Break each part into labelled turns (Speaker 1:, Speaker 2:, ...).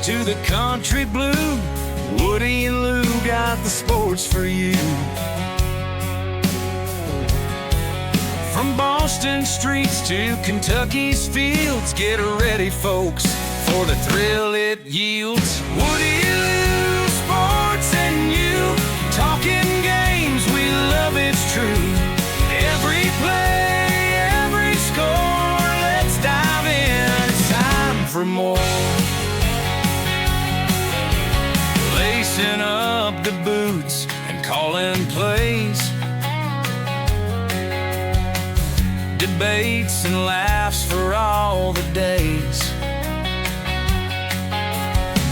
Speaker 1: to the country blue, Woody and Lew got the sports for you. From Boston streets to Kentucky's fields, get ready, folks, for the thrill it yields. Woody and Lew, sports and you, talking games, we love it's true. Every play, every score, let's dive in, it's time for more. Lacing up the boots and calling plays, debates and laughs for all the days.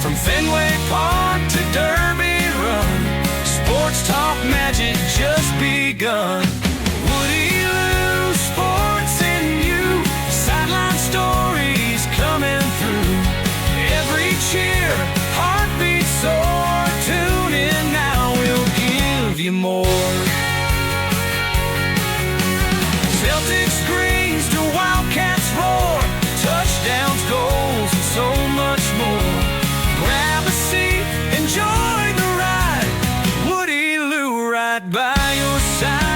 Speaker 1: From Fenway Park to Derby Run, sports talk magic just begun. Woody Lew, sports and you, sideline stories coming through. Every cheer, heartbeat soar, tune in now, we'll give you more. Celtics screams to Wildcats roar, touchdowns, goals, and so much more. Grab a seat, enjoy the ride, Woody Lew right by your side.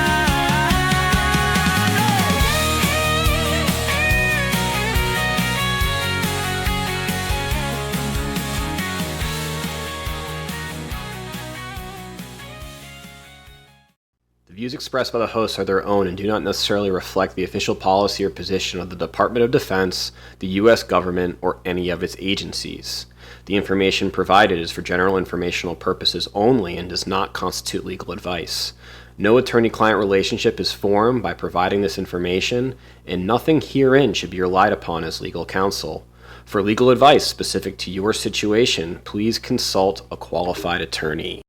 Speaker 2: The views expressed by the hosts are their own and do not necessarily reflect the official policy or position of the Department of Defense, the U.S. government, or any of its agencies. The information provided is for general informational purposes only and does not constitute legal advice. No attorney-client relationship is formed by providing this information, and nothing herein should be relied upon as legal counsel. For legal advice specific to your situation, please consult a qualified attorney.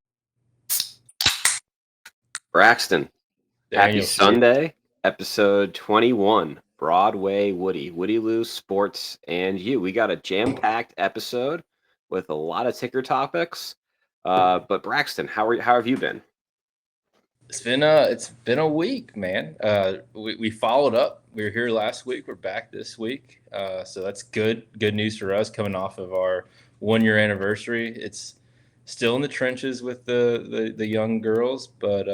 Speaker 2: Braxton, happy Sunday, episode 21, Broadway Woody, Woody Lew, sports, and you. We got a jam-packed episode with a lot of ticker topics. But Braxton, how have you been?
Speaker 3: It's been a week, man. We followed up. We were here last week. We're back this week. So that's good news for us coming off of our 1-year anniversary. It's still in the trenches with the young girls, but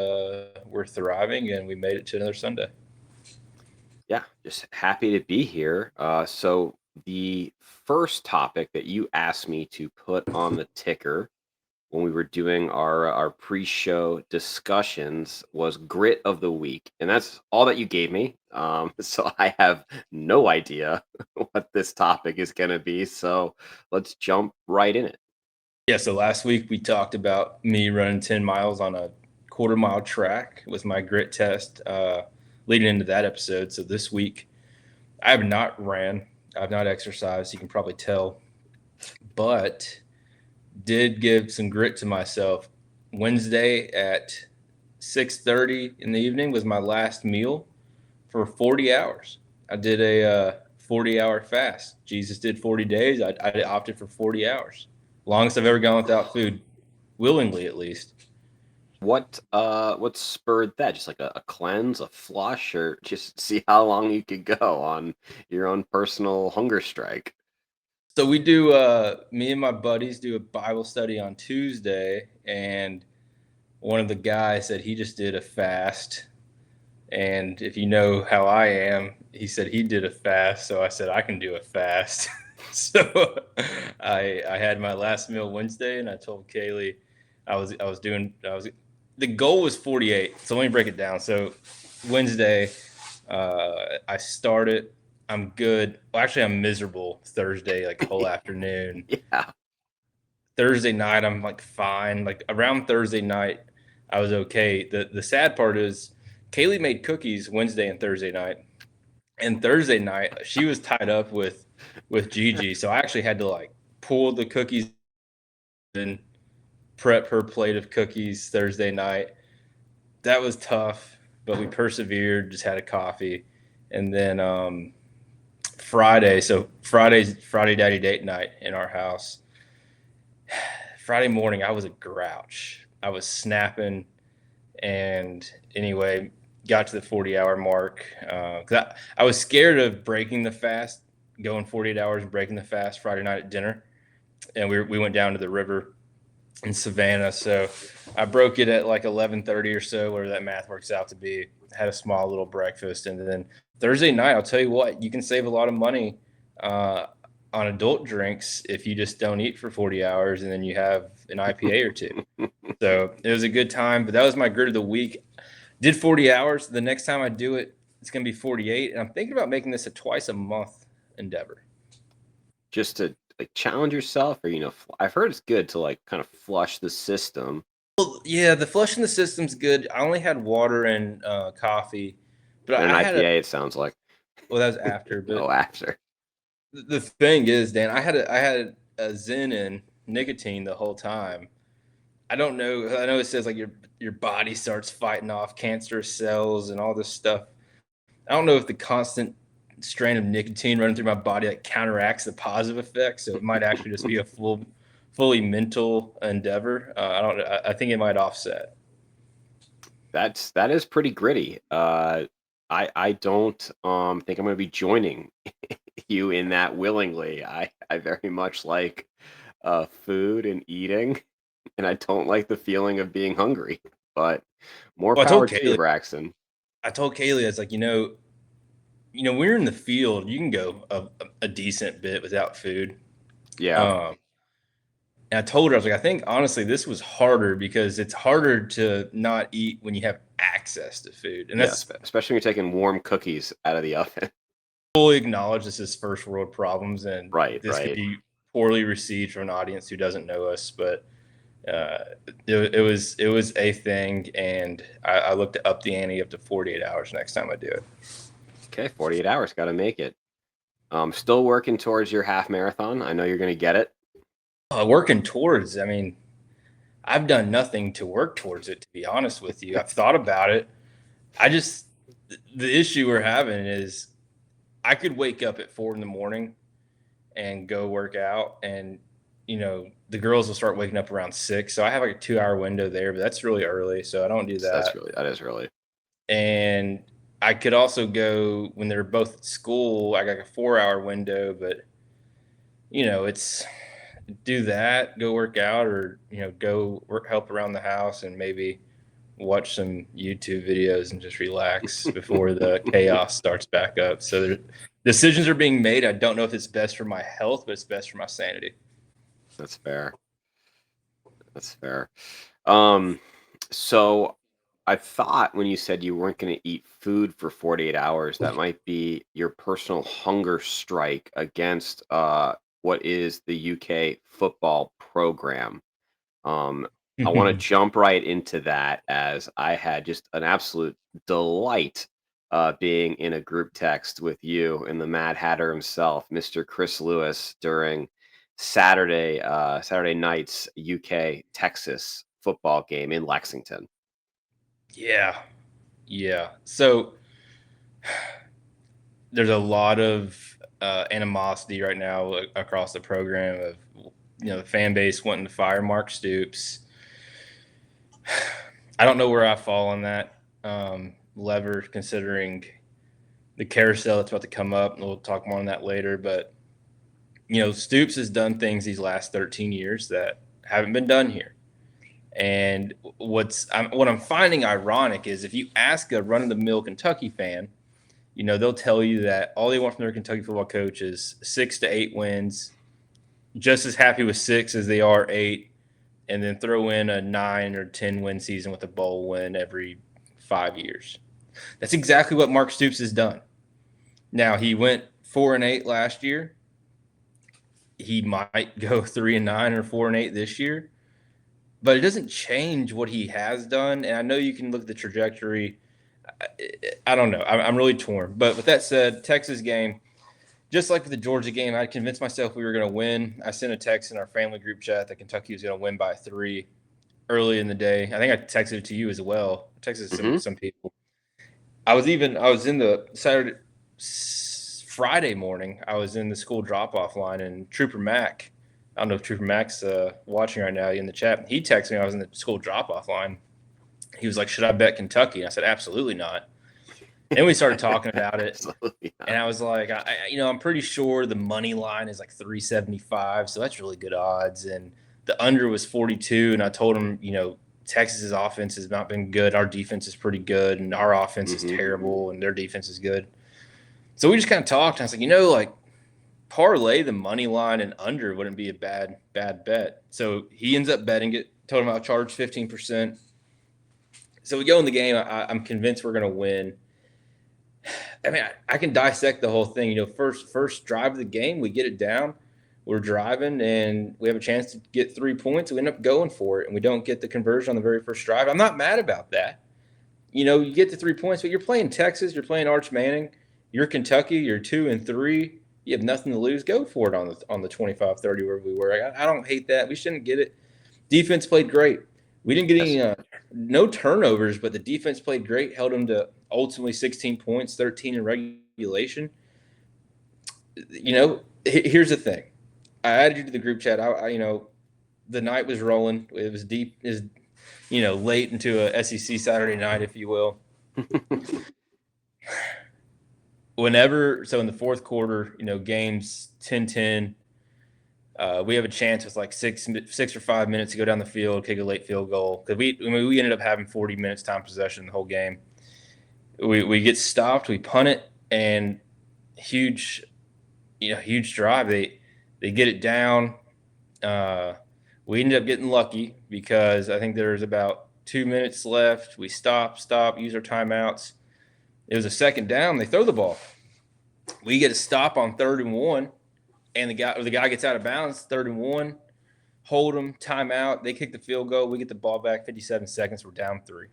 Speaker 3: we're thriving and we made it to another Sunday.
Speaker 2: Yeah, just happy to be here. So the first topic that you asked me to put on the ticker when we were doing our pre-show discussions was grit of the week. And that's all that you gave me. So I have no idea what this topic is going to be. So let's jump right in it.
Speaker 3: Yeah, so last week we talked about me running 10 miles on a quarter-mile track was my grit test leading into that episode. So this week I have not ran. I've not exercised. You can probably tell. But did give some grit to myself. Wednesday at 6:30 in the evening was my last meal for 40 hours. I did a 40-hour fast. Jesus did 40 days. I opted for 40 hours. Longest I've ever gone without food, willingly at least.
Speaker 2: What spurred that? Just like a cleanse, a flush, or just see how long you could go on your own personal hunger strike?
Speaker 3: So we do, me and my buddies do a Bible study on Tuesday, and one of the guys said he just did a fast. And if you know how I am, he said he did a fast. So I said I can do a fast. So I had my last meal Wednesday, and I told Kaylee the goal was 48. So let me break it down. So Wednesday, I started. I'm good. Well, actually, I'm miserable Thursday, like the whole afternoon.
Speaker 2: Yeah.
Speaker 3: Thursday night, I'm like fine. Like around Thursday night, I was okay. The sad part is Kaylee made cookies Wednesday and Thursday night. And Thursday night, she was tied up with Gigi. So I actually had to like pull the cookies and prep her plate of cookies Thursday night. That was tough, but we persevered, just had a coffee. And then Friday daddy date night in our house. Friday morning, I was a grouch. I was snapping. And anyway, got to the 40-hour mark. I was scared of breaking the fast, going 48 hours and breaking the fast Friday night at dinner. and we went down to the river in Savannah. So I broke it at like 11:30 or so, where that math works out to be. Had a small little breakfast, and then Thursday night, I'll tell you what, you can save a lot of money on adult drinks if you just don't eat for 40 hours and then you have an IPA or two. So it was a good time, but that was my grid of the week. Did 40 hours. The next time I do it, it's going to be 48. And I'm thinking about making this a twice a month endeavor.
Speaker 2: Just to like challenge yourself, or I've heard it's good to like kind of flush the system.
Speaker 3: Well, yeah, the flushing the system's good. I only had water and coffee, but
Speaker 2: And an
Speaker 3: I had
Speaker 2: IPA, it sounds like.
Speaker 3: well, that was after. But
Speaker 2: Oh, after.
Speaker 3: the thing is, Dan, I had a Zen and nicotine the whole time. I don't know. I know it says like your body starts fighting off cancerous cells and all this stuff. I don't know if the constant strain of nicotine running through my body like counteracts the positive effects. So it might actually just be a fully mental endeavor. I don't. I think it might offset.
Speaker 2: That is pretty gritty. I don't think I'm going to be joining you in that willingly. I very much like food and eating, and I don't like the feeling of being hungry. But more
Speaker 3: Well,
Speaker 2: power to you, Braxton.
Speaker 3: I told Kaylee, I was like, when you're in the field, you can go a decent bit without food.
Speaker 2: Yeah,
Speaker 3: And I told her, I was like, I think honestly, this was harder because it's harder to not eat when you have access to food. And that's
Speaker 2: especially when you're taking warm cookies out of the oven.
Speaker 3: fully acknowledge this is first world problems, and
Speaker 2: Right,
Speaker 3: this could
Speaker 2: right.
Speaker 3: be poorly received from an audience who doesn't know us. But it was a thing, and I looked to up the ante up to 48 hours next time I do it.
Speaker 2: Okay, 48 hours, got to make it. Still working towards your half marathon. I know you're going to get it.
Speaker 3: Working towards, I mean, I've done nothing to work towards it, to be honest with you. I've thought about it. The issue we're having is I could wake up at 4 a.m. and go work out, and the girls will start waking up around 6. So I have like a 2-hour window there, but that's really early. So I don't do that.
Speaker 2: That is really.
Speaker 3: And I could also go when they're both at school. I got a 4-hour window, but it's do that, go work out, or go help around the house and maybe watch some YouTube videos and just relax before the chaos starts back up. So decisions are being made. I don't know if it's best for my health, but it's best for my sanity.
Speaker 2: That's fair. So I thought when you said you weren't going to eat food for 48 hours, that might be your personal hunger strike against what is the UK football program. I want to jump right into that, as I had just an absolute delight being in a group text with you and the Mad Hatter himself, Mr. Chris Lewis, during Saturday night's UK Texas football game in Lexington.
Speaker 3: Yeah. So there's a lot of animosity right now across the program of the fan base wanting to fire Mark Stoops. I don't know where I fall on that lever, considering the carousel that's about to come up, and we'll talk more on that later. But Stoops has done things these last 13 years that haven't been done here. And what I'm finding ironic is if you ask a run-of-the-mill Kentucky fan, they'll tell you that all they want from their Kentucky football coach is 6 to 8 wins, just as happy with 6 as they are 8, and then throw in a 9 or 10 win season with a bowl win every 5 years. That's exactly what Mark Stoops has done. Now, he went 4-8 last year. He might go 3-9 or 4-8 this year. But it doesn't change what he has done. And I know you can look at the trajectory. I don't know. I'm really torn. But with that said, Texas game, just like with the Georgia game, I convinced myself we were going to win. I sent a text in our family group chat that Kentucky was going to win by 3 early in the day. I think I texted it to you as well. I texted some people. I was in the Friday morning, I was in the school drop-off line, and Trooper Mac, I don't know if Trooper Mac's watching right now in the chat. He texted me. I was in the school drop-off line. He was like, "Should I bet Kentucky?" And I said, "Absolutely not." Then we started talking about it.
Speaker 2: Absolutely not.
Speaker 3: And I was like, I'm pretty sure the money line is like 375, so that's really good odds. And the under was 42, and I told him, Texas's offense has not been good. Our defense is pretty good, and our offense is terrible, and their defense is good. So we just kind of talked. And I was like, like parlay the money line and under wouldn't be a bad bet. So he ends up betting it. Told him I'll charge 15%. So we go in the game. I'm convinced we're going to win. I mean, I can dissect the whole thing. First drive of the game, we get it down. We're driving, and we have a chance to get 3 points. We end up going for it, and we don't get the conversion on the very first drive. I'm not mad about that. You get the 3 points, but you're playing Texas. You're playing Arch Manning. You're Kentucky. You're 2-3. You have nothing to lose. Go for it on the 25-30 where we were. I don't hate that. We shouldn't get it. Defense played great. We didn't get any no turnovers, but the defense played great. Held them to ultimately 16 points, 13 in regulation. Here's the thing. I added you to the group chat. The night was rolling. It was deep, late into a SEC Saturday night, if you will. So in the fourth quarter, games 10-10, we have a chance with like 6 or 5 minutes to go down the field, kick a late field goal. Because we ended up having 40 minutes time possession the whole game. We get stopped, we punt it, and huge drive. They get it down. We ended up getting lucky because I think there was about 2 minutes left. We stop, use our timeouts. It was a second down. They throw the ball. We get a stop on 3rd and 1, and the guy gets out of bounds. 3rd and 1, hold them, timeout. They kick the field goal. We get the ball back. 57 seconds. We're down 3,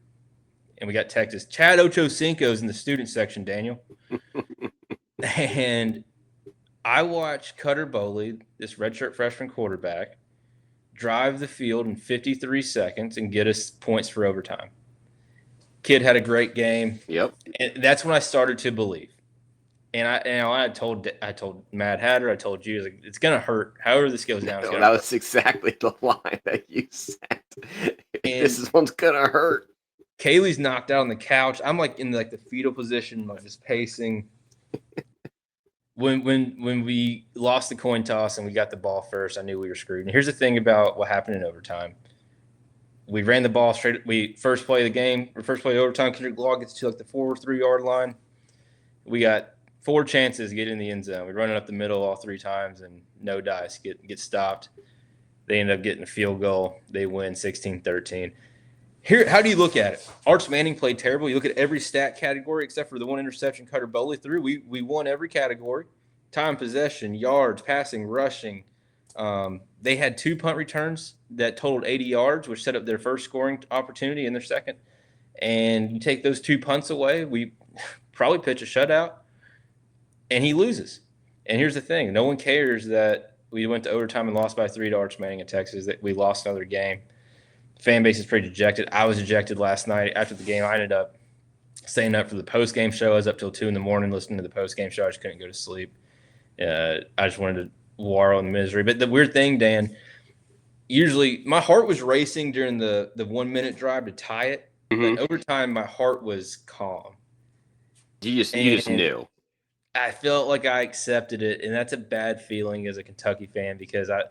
Speaker 3: and we got Texas. Chad Ochocinco's in the student section, Daniel, and I watched Cutter Boley, this redshirt freshman quarterback, drive the field in 53 seconds and get us points for overtime. Kid had a great game.
Speaker 2: Yep.
Speaker 3: And that's when I started to believe. And I told Matt Hatter, I told you, like, it's gonna hurt. However this goes down,
Speaker 2: That was exactly the line that you said. This one's gonna hurt.
Speaker 3: Kaylee's knocked out on the couch. I'm like in the fetal position, like just pacing. When we lost the coin toss and we got the ball first, I knew we were screwed. And here's the thing about what happened in overtime. We ran the ball straight. We first play of the game, or first play of overtime, Kendrick Law gets to like the 4-3-yard line. We got 4 chances to get in the end zone. We run it up the middle all 3 times, and no dice, get stopped. They end up getting a field goal. They win 16-13. Here, how do you look at it? Arch Manning played terrible. You look at every stat category except for the one interception Cutter Boley threw. We won every category: time, possession, yards, passing, rushing. They had 2 punt returns that totaled 80 yards, which set up their first scoring opportunity in their second. And you take those 2 punts away, we probably pitch a shutout, and he loses. And here's the thing: no one cares that we went to overtime and lost by 3 to Arch Manning in Texas. That we lost another game. Fan base is pretty dejected. I was dejected last night after the game. I ended up staying up for the post-game show. I was up till 2 a.m. listening to the post-game show. I just couldn't go to sleep. I just wanted to wallow in misery. But the weird thing, Dan, usually my heart was racing during the 1-minute drive to tie it.
Speaker 2: Mm-hmm.
Speaker 3: But over time, my heart was calm.
Speaker 2: You just knew.
Speaker 3: I felt like I accepted it, and that's a bad feeling as a Kentucky fan because I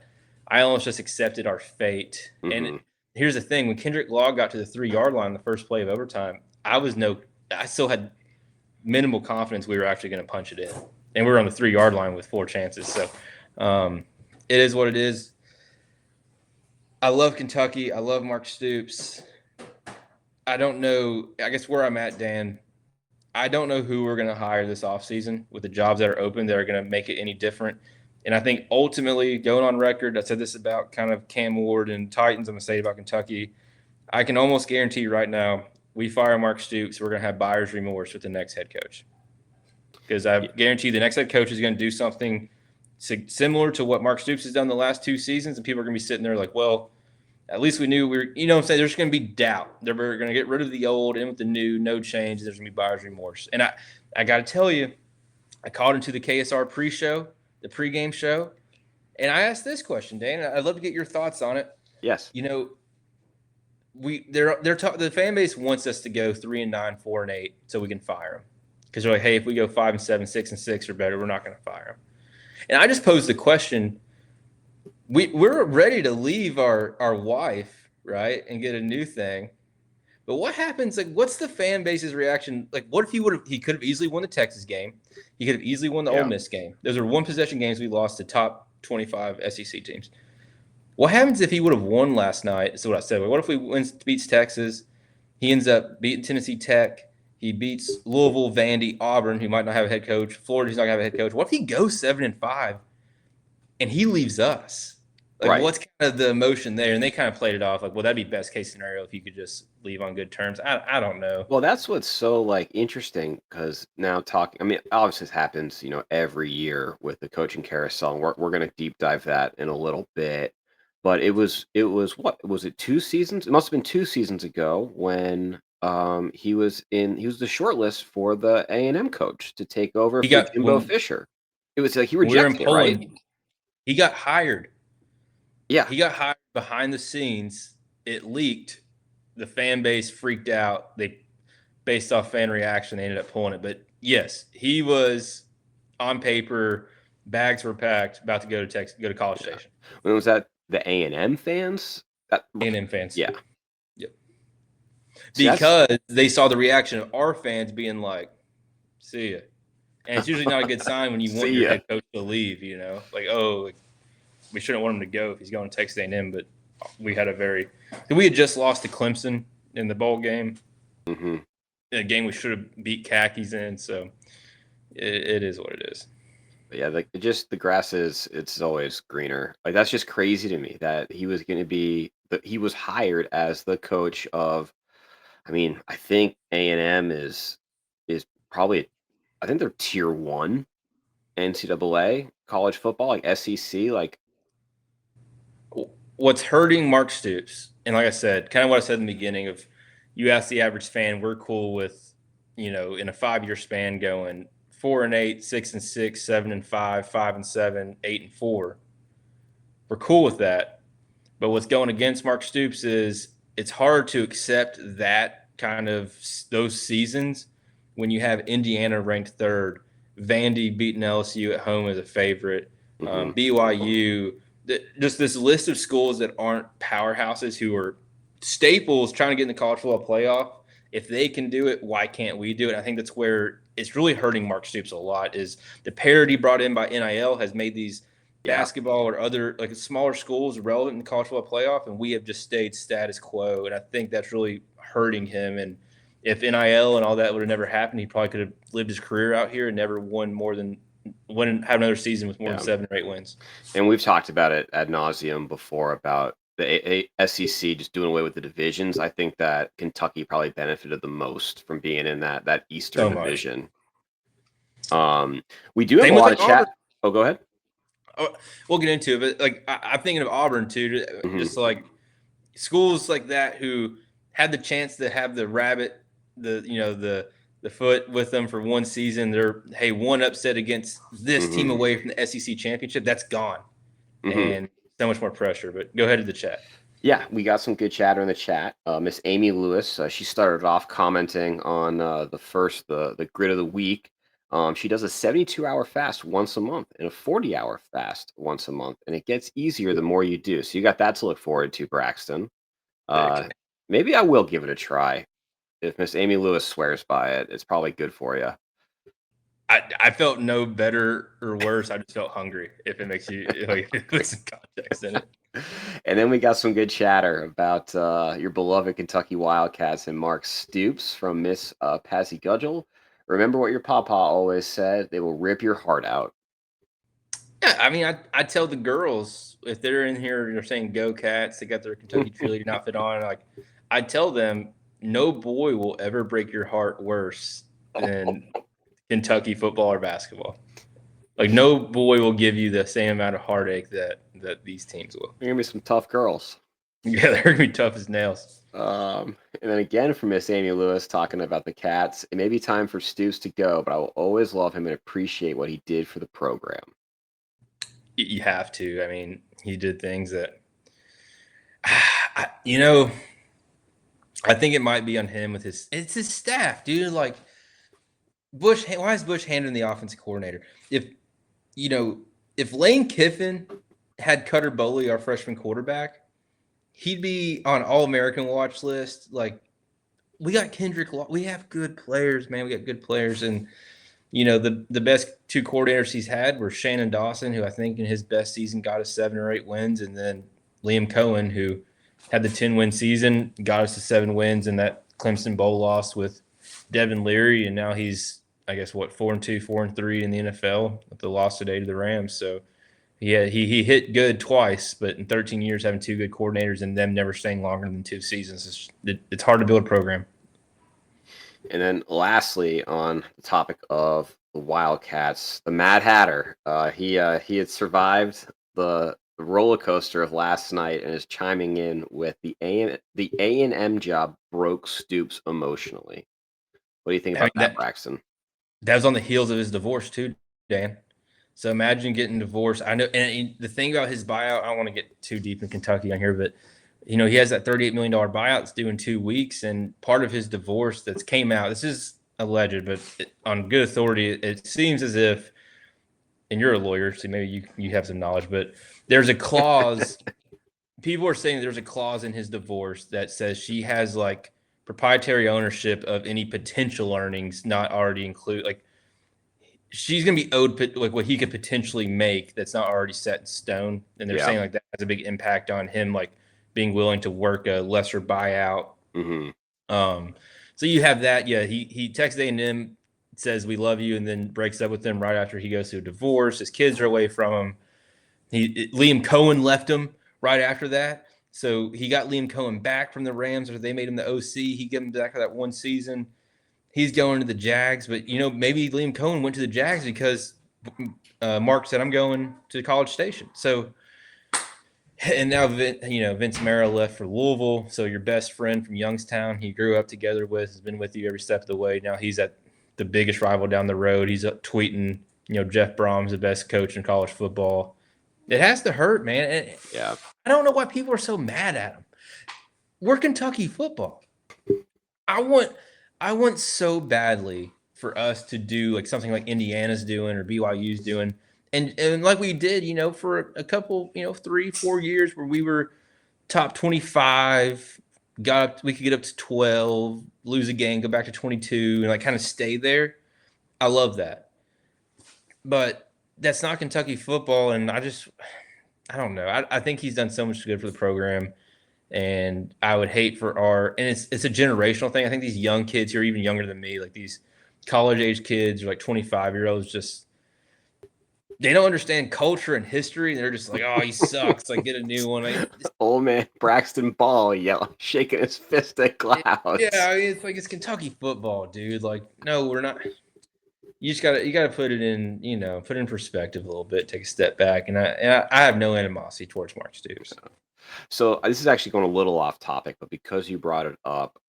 Speaker 3: almost just accepted our fate.
Speaker 2: Mm-hmm.
Speaker 3: And here's the thing: when Kendrick Law got to the 3-yard line, the first play of overtime, I still had minimal confidence we were actually going to punch it in, and we were on the 3-yard line with 4 chances. So it is what it is. I love Kentucky. I love Mark Stoops. I don't know. I guess where I'm at, Dan, I don't know who we're going to hire this offseason with the jobs that are open that are going to make it any different. And I think ultimately, going on record, I said this about kind of Cam Ward and Titans. I'm going to say about Kentucky. I can almost guarantee right now, we fire Mark Stoops, we're going to have buyer's remorse with the next head coach. Because I guarantee the next head coach is going to do something similar to what Mark Stoops has done the last 2 seasons, and people are going to be sitting there like, well, at least we knew we were – what I'm saying? There's going to be doubt. They're going to get rid of the old, in with the new, no change. There's going to be buyer's remorse. And I got to tell you, I called into the KSR pre-show, the pregame show, and I asked this question, Dan. I'd love to get your thoughts on it.
Speaker 2: Yes.
Speaker 3: The fan base wants us to go 3-9, 4-8, so we can fire them. because they're like, hey, if we go 5-7, 6-6 or better, we're not going to fire him. And I just posed the question: we're ready to leave our wife, right, and get a new thing. But what happens? Like, what's the fan base's reaction? Like, what if he could have easily won the Texas game. He could have easily won the Ole Miss game. Those are one possession games we lost to top 25 SEC teams. What happens if he would have won last night? Is what I said. What if we beats Texas? He ends up beating Tennessee Tech. He beats Louisville, Vandy, Auburn, who might not have a head coach. Florida's not going to have a head coach. What if he goes 7-5 and he leaves us? Like,
Speaker 2: Right.
Speaker 3: what's kind of the emotion there? And they kind of played it off like, well, that'd be best case scenario if you could just leave on good terms. I don't know.
Speaker 2: Well, that's what's so like interesting because now talking, I mean, obviously this happens, every year with the coaching carousel, and we're going to deep dive that in a little bit. But it was what was it 2 seasons? It must have been 2 seasons ago when he was the short list for the A&M coach to take over
Speaker 3: He
Speaker 2: for
Speaker 3: got
Speaker 2: Jimbo Fisher. It was like he
Speaker 3: when we were in
Speaker 2: rejected it, right?
Speaker 3: Poland. He got hired.
Speaker 2: Yeah.
Speaker 3: He got hired behind the scenes. It leaked. The fan base freaked out. They, based off fan reaction, they ended up pulling it. But yes, he was on paper. Bags were packed, about to go to Texas, go to College Station.
Speaker 2: When was that? The A&M fans?
Speaker 3: A&M fans.
Speaker 2: Yeah.
Speaker 3: Yep.
Speaker 2: See,
Speaker 3: Because they saw the reaction of our fans being like, "See ya," and it's usually not a good sign when you want your head coach to leave. Like, oh, we shouldn't want him to go if he's going to Texas A&M. But we had we had just lost to Clemson in the bowl game.
Speaker 2: Mm-hmm.
Speaker 3: In a game we should have beat Khakis in. So it is what it is.
Speaker 2: But yeah, like the grass it's always greener. Like that's just crazy to me that he was going to be he was hired as the coach of. I mean, I think A&M is probably, I think they're tier 1 NCAA college football, like SEC. Like,
Speaker 3: what's hurting Mark Stoops, and like I said, kind of what I said in the beginning of, you ask the average fan, we're cool with, in a 5-year span going 4-8, 6-6, 7-5, 5-7, 8-4. We're cool with that. But what's going against Mark Stoops is it's hard to accept that kind of those seasons when you have Indiana ranked 3rd, Vandy beating LSU at home as a favorite, BYU, just this list of schools that aren't powerhouses who are staples trying to get in the college football playoff. If they can do it, why can't we do it? I think that's where it's really hurting Mark Stoops a lot, is the parity brought in by NIL has made these basketball or other like smaller schools relevant in the college football playoff, and we have just stayed status quo. And I think that's really hurting him. And if NIL and all that would have never happened, he probably could have lived his career out here and never have another season with more than 7 or 8 wins.
Speaker 2: And we've talked about it ad nauseum before about the SEC just doing away with the divisions. I think that Kentucky probably benefited the most from being in that Eastern division. We do have a lot of chat. Oh, go ahead.
Speaker 3: We'll get into it, but like I'm thinking of Auburn too, just like schools like that who had the chance to have the rabbit, the foot with them for one season. They're one upset against this team away from the SEC championship. That's gone, and so much more pressure. But go ahead to the chat.
Speaker 2: Yeah, we got some good chatter in the chat. Miss Amy Lewis, she started off commenting on the grid of the week. She does a 72-hour fast once a month and a 40-hour fast once a month, and it gets easier the more you do. So you got that to look forward to, Braxton. Maybe I will give it a try. If Miss Amy Lewis swears by it, it's probably good for you.
Speaker 3: I felt no better or worse. I just felt hungry. If it makes you put some context in it.
Speaker 2: And then we got some good chatter about your beloved Kentucky Wildcats and Mark Stoops from Miss Patsy Gudgel. Remember what your papa always said: they will rip your heart out.
Speaker 3: Yeah, I mean, I tell the girls, if they're in here and they're saying "Go Cats," they got their Kentucky cheerleading outfit on. Like, I tell them, no boy will ever break your heart worse than Kentucky football or basketball. Like, no boy will give you the same amount of heartache that these teams will.
Speaker 2: They're gonna be some tough girls.
Speaker 3: Yeah, they're gonna be tough as nails.
Speaker 2: And then again from Miss Amy Lewis talking about the Cats. It may be time for Stoops to go, but I will always love him and appreciate what he did for the program.
Speaker 3: You have to. I mean, he did things that, I think it might be on him with it's his staff, dude. Like, Why is Bush handling the offensive coordinator? If if Lane Kiffin had Cutter Boley, our freshman quarterback, he'd be on All-American watch list. Like, we got Kendrick Law. We have good players, man. We got good players. And, the best two coordinators he's had were Shannon Dawson, who I think in his best season got us 7 or 8 wins, and then Liam Cohen, who had the 10-win season, got us to 7 wins in that Clemson Bowl loss with Devin Leary, and now he's, I guess, 4-2, 4-3 in the NFL with the loss today to the Rams. So, yeah, he hit good twice, but in 13 years having 2 good coordinators and them never staying longer than 2 seasons, it's hard to build a program.
Speaker 2: And then lastly, on the topic of the Wildcats, the Mad Hatter, he had survived the roller coaster of last night and is chiming in with the A&M job broke Stoops emotionally. What do you think about that, Braxton?
Speaker 3: That was on the heels of his divorce too, Dan. So imagine getting divorced. I know, and the thing about his buyout, I don't want to get too deep in Kentucky on here, but he has that $38 million buyout that's due in 2 weeks, and part of his divorce that's came out. This is alleged, but on good authority, it seems as if, and you're a lawyer, so maybe you have some knowledge, but there's a clause. People are saying there's a clause in his divorce that says she has like proprietary ownership of any potential earnings not already included. Like, she's going to be owed like what he could potentially make that's not already set in stone. And they're saying like that has a big impact on him, like being willing to work a lesser buyout.
Speaker 2: Mm-hmm.
Speaker 3: So you have that. Yeah. He texts A&M, says, "We love you," and then breaks up with them right after he goes through a divorce. His kids are away from him. Liam Cohen left him right after that. So he got Liam Cohen back from the Rams, or they made him the OC. He gave him back for that one season. He's going to the Jags, but maybe Liam Cohen went to the Jags because Mark said, "I'm going to College Station." So, and now Vince Mara left for Louisville. So your best friend from Youngstown, he grew up together with, has been with you every step of the way. Now he's at the biggest rival down the road. He's tweeting, Jeff Brom's the best coach in college football. It has to hurt, man.
Speaker 2: Yeah,
Speaker 3: I don't know why people are so mad at him. We're Kentucky football. I want so badly for us to do like something like Indiana's doing or BYU's doing. And like we did, for a couple, 3-4 years where we were top 25, we could get up to 12, lose a game, go back to 22, and like kind of stay there. I love that. But that's not Kentucky football. And I don't know. I think he's done so much good for the program. And I would hate for and it's a generational thing. I think these young kids who are even younger than me, like these college age kids or like 25-year-olds, just they don't understand culture and history. They're just like, "Oh, he sucks. Like, get a new one."
Speaker 2: Old man Braxton Ball yelling, shaking his fist at clouds.
Speaker 3: Yeah, it's like it's Kentucky football, dude. Like, no, we're not. You gotta put it in, put it in perspective a little bit, take a step back. And I have no animosity towards Mark Stoops.
Speaker 2: So this is actually going a little off topic, but because you brought it up,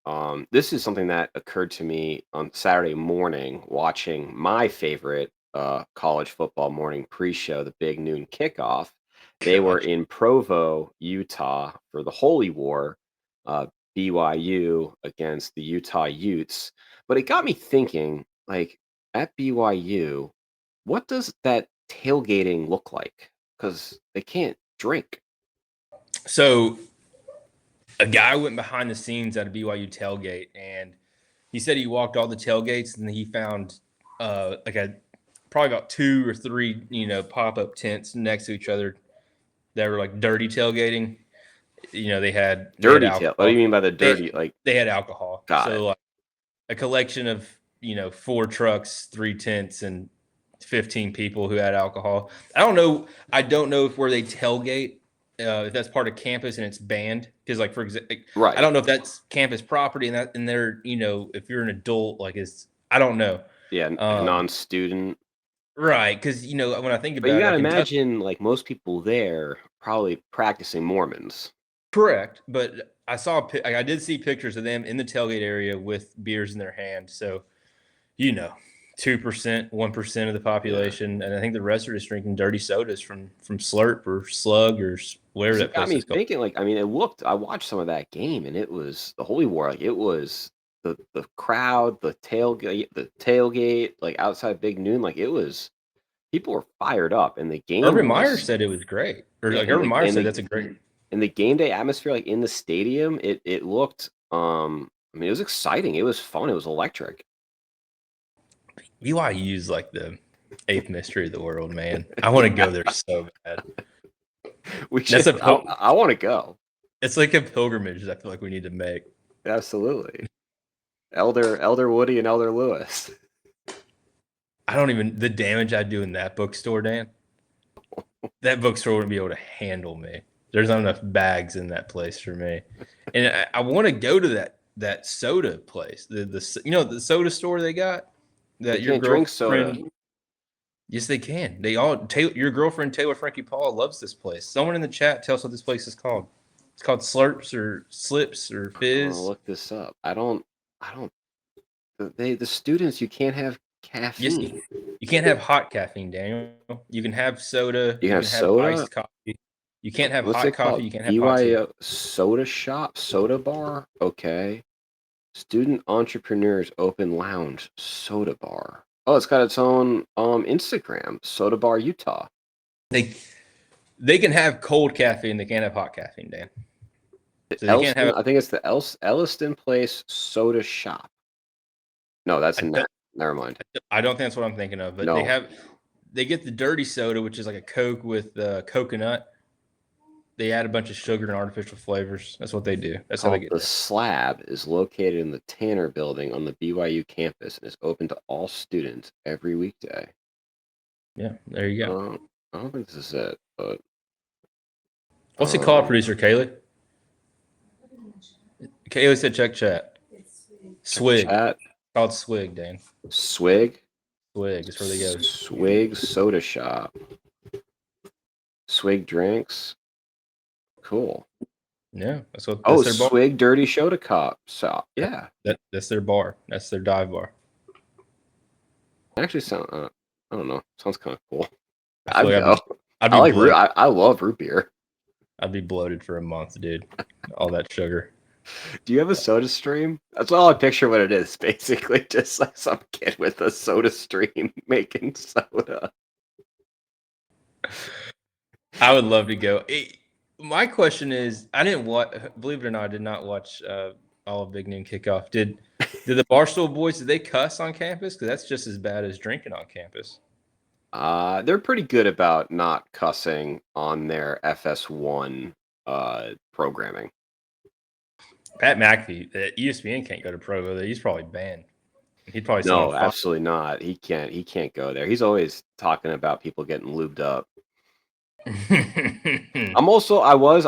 Speaker 2: this is something that occurred to me on Saturday morning watching my favorite college football morning pre-show, the Big Noon Kickoff. They were in Provo, Utah for the Holy War, BYU against the Utah Utes. But it got me thinking, like, at BYU, what does that tailgating look like? Because they can't drink.
Speaker 3: So a guy went behind the scenes at a BYU tailgate, and he said he walked all the tailgates, and he found probably about 2 or 3 pop-up tents next to each other that were like dirty tailgating. They had
Speaker 2: dirty tail. What do you mean by the dirty?
Speaker 3: They had alcohol.
Speaker 2: So
Speaker 3: like a collection of 4 trucks, 3 tents, and 15 people who had alcohol. I don't know if where they tailgate. If that's part of campus and it's banned, because like for example,
Speaker 2: right.
Speaker 3: I don't know if that's campus property and they're if you're an adult, like I don't know.
Speaker 2: Yeah, non-student.
Speaker 3: Right, because when I think about
Speaker 2: it, but you gotta imagine like most people there probably practicing Mormons.
Speaker 3: Correct, but I did see pictures of them in the tailgate area with beers in their hand. So 2%, 1% of the population, and I think the rest are just drinking dirty sodas from Slurp or Slug or whatever that place is called.
Speaker 2: Thinking, like, I mean, I watched some of that game, and it was the Holy War. Like, it was the crowd, the tailgate, like outside Big Noon, like it was people were fired up, and the game
Speaker 3: Urban Meyer
Speaker 2: was
Speaker 3: said it was great. Or
Speaker 2: yeah,
Speaker 3: like
Speaker 2: and
Speaker 3: Urban
Speaker 2: the
Speaker 3: Meyer
Speaker 2: and
Speaker 3: said
Speaker 2: the
Speaker 3: that's a great.
Speaker 2: and the game day atmosphere, like in the stadium, it looked I mean, it was exciting. It was fun. It was electric.
Speaker 3: BYU is like the eighth mystery of the world, man. I want to go there so bad.
Speaker 2: We
Speaker 3: That's
Speaker 2: should. I want to go.
Speaker 3: It's like a pilgrimage that I feel like we need to make.
Speaker 2: Absolutely. Elder Woody and Elder Lewis.
Speaker 3: I don't even the damage I do in that bookstore, Dan. That bookstore wouldn't be able to handle me. There's not enough bags in that place for me, and I want to go to that soda place. The the soda store they got that
Speaker 2: You
Speaker 3: your
Speaker 2: can't drink
Speaker 3: girlfriend.
Speaker 2: soda.
Speaker 3: Yes, they can. They all your girlfriend Taylor Frankie Paul loves this place. Someone in the chat tell us what this place is called. It's called Slurps or Slips or
Speaker 2: I'm gonna
Speaker 3: Fizz.
Speaker 2: look this up. I don't. The students, you can't have
Speaker 3: Yes,
Speaker 2: caffeine.
Speaker 3: you can't have hot caffeine, Daniel. You can have soda.
Speaker 2: You can have
Speaker 3: can have
Speaker 2: soda.
Speaker 3: iced coffee. You can't have
Speaker 2: What's
Speaker 3: hot
Speaker 2: it
Speaker 3: coffee.
Speaker 2: called?
Speaker 3: You can't have hot tea.
Speaker 2: BYO soda shop, soda bar. Okay. Student entrepreneurs open lounge, soda bar. Oh, it's got its own Instagram, Soda Bar Utah.
Speaker 3: They can have cold caffeine. They can't have hot caffeine, Dan. So they can't have.
Speaker 2: I think it's the Elliston Place Soda Shop. No, that's never mind.
Speaker 3: I don't think that's what I'm thinking of. But
Speaker 2: No.
Speaker 3: they get the dirty soda, which is like a Coke with coconut. They add a bunch of sugar and artificial flavors. That's what they do. That's how they get
Speaker 2: The
Speaker 3: it.
Speaker 2: Slab is located in the Tanner Building on the BYU campus and is open to all students every weekday.
Speaker 3: Yeah, there you go.
Speaker 2: I don't think this is it, but
Speaker 3: what's it called, producer Kaylee? Kaylee said check chat. Swig.
Speaker 2: Chat.
Speaker 3: Called Swig, Dan.
Speaker 2: Swig.
Speaker 3: Swig is where they go.
Speaker 2: Swig Soda Shop. Swig Drinks. Cool.
Speaker 3: Yeah, that's what. That's their bar.
Speaker 2: Swig Dirty Soda Cop. So yeah,
Speaker 3: that's their bar. That's their dive bar.
Speaker 2: Actually, I don't know. Sounds kind of cool.
Speaker 3: I
Speaker 2: love root beer.
Speaker 3: I'd be bloated for a month, dude. All that sugar.
Speaker 2: Do you have a soda stream? That's all I picture what it is, basically. Just like some kid with a soda stream making soda.
Speaker 3: I would love to go. My question is, I didn't watch. Believe it or not, I did not watch all of Big Noon Kickoff. Did the Barstool boys? Did they cuss on campus? Because that's just as bad as drinking on campus.
Speaker 2: They're pretty good about not cussing on their FS1 programming.
Speaker 3: Pat McAfee, ESPN can't go to Provo. He's probably banned. He'd probably
Speaker 2: no, absolutely not. He can't go there. He's always talking about people getting lubed up. I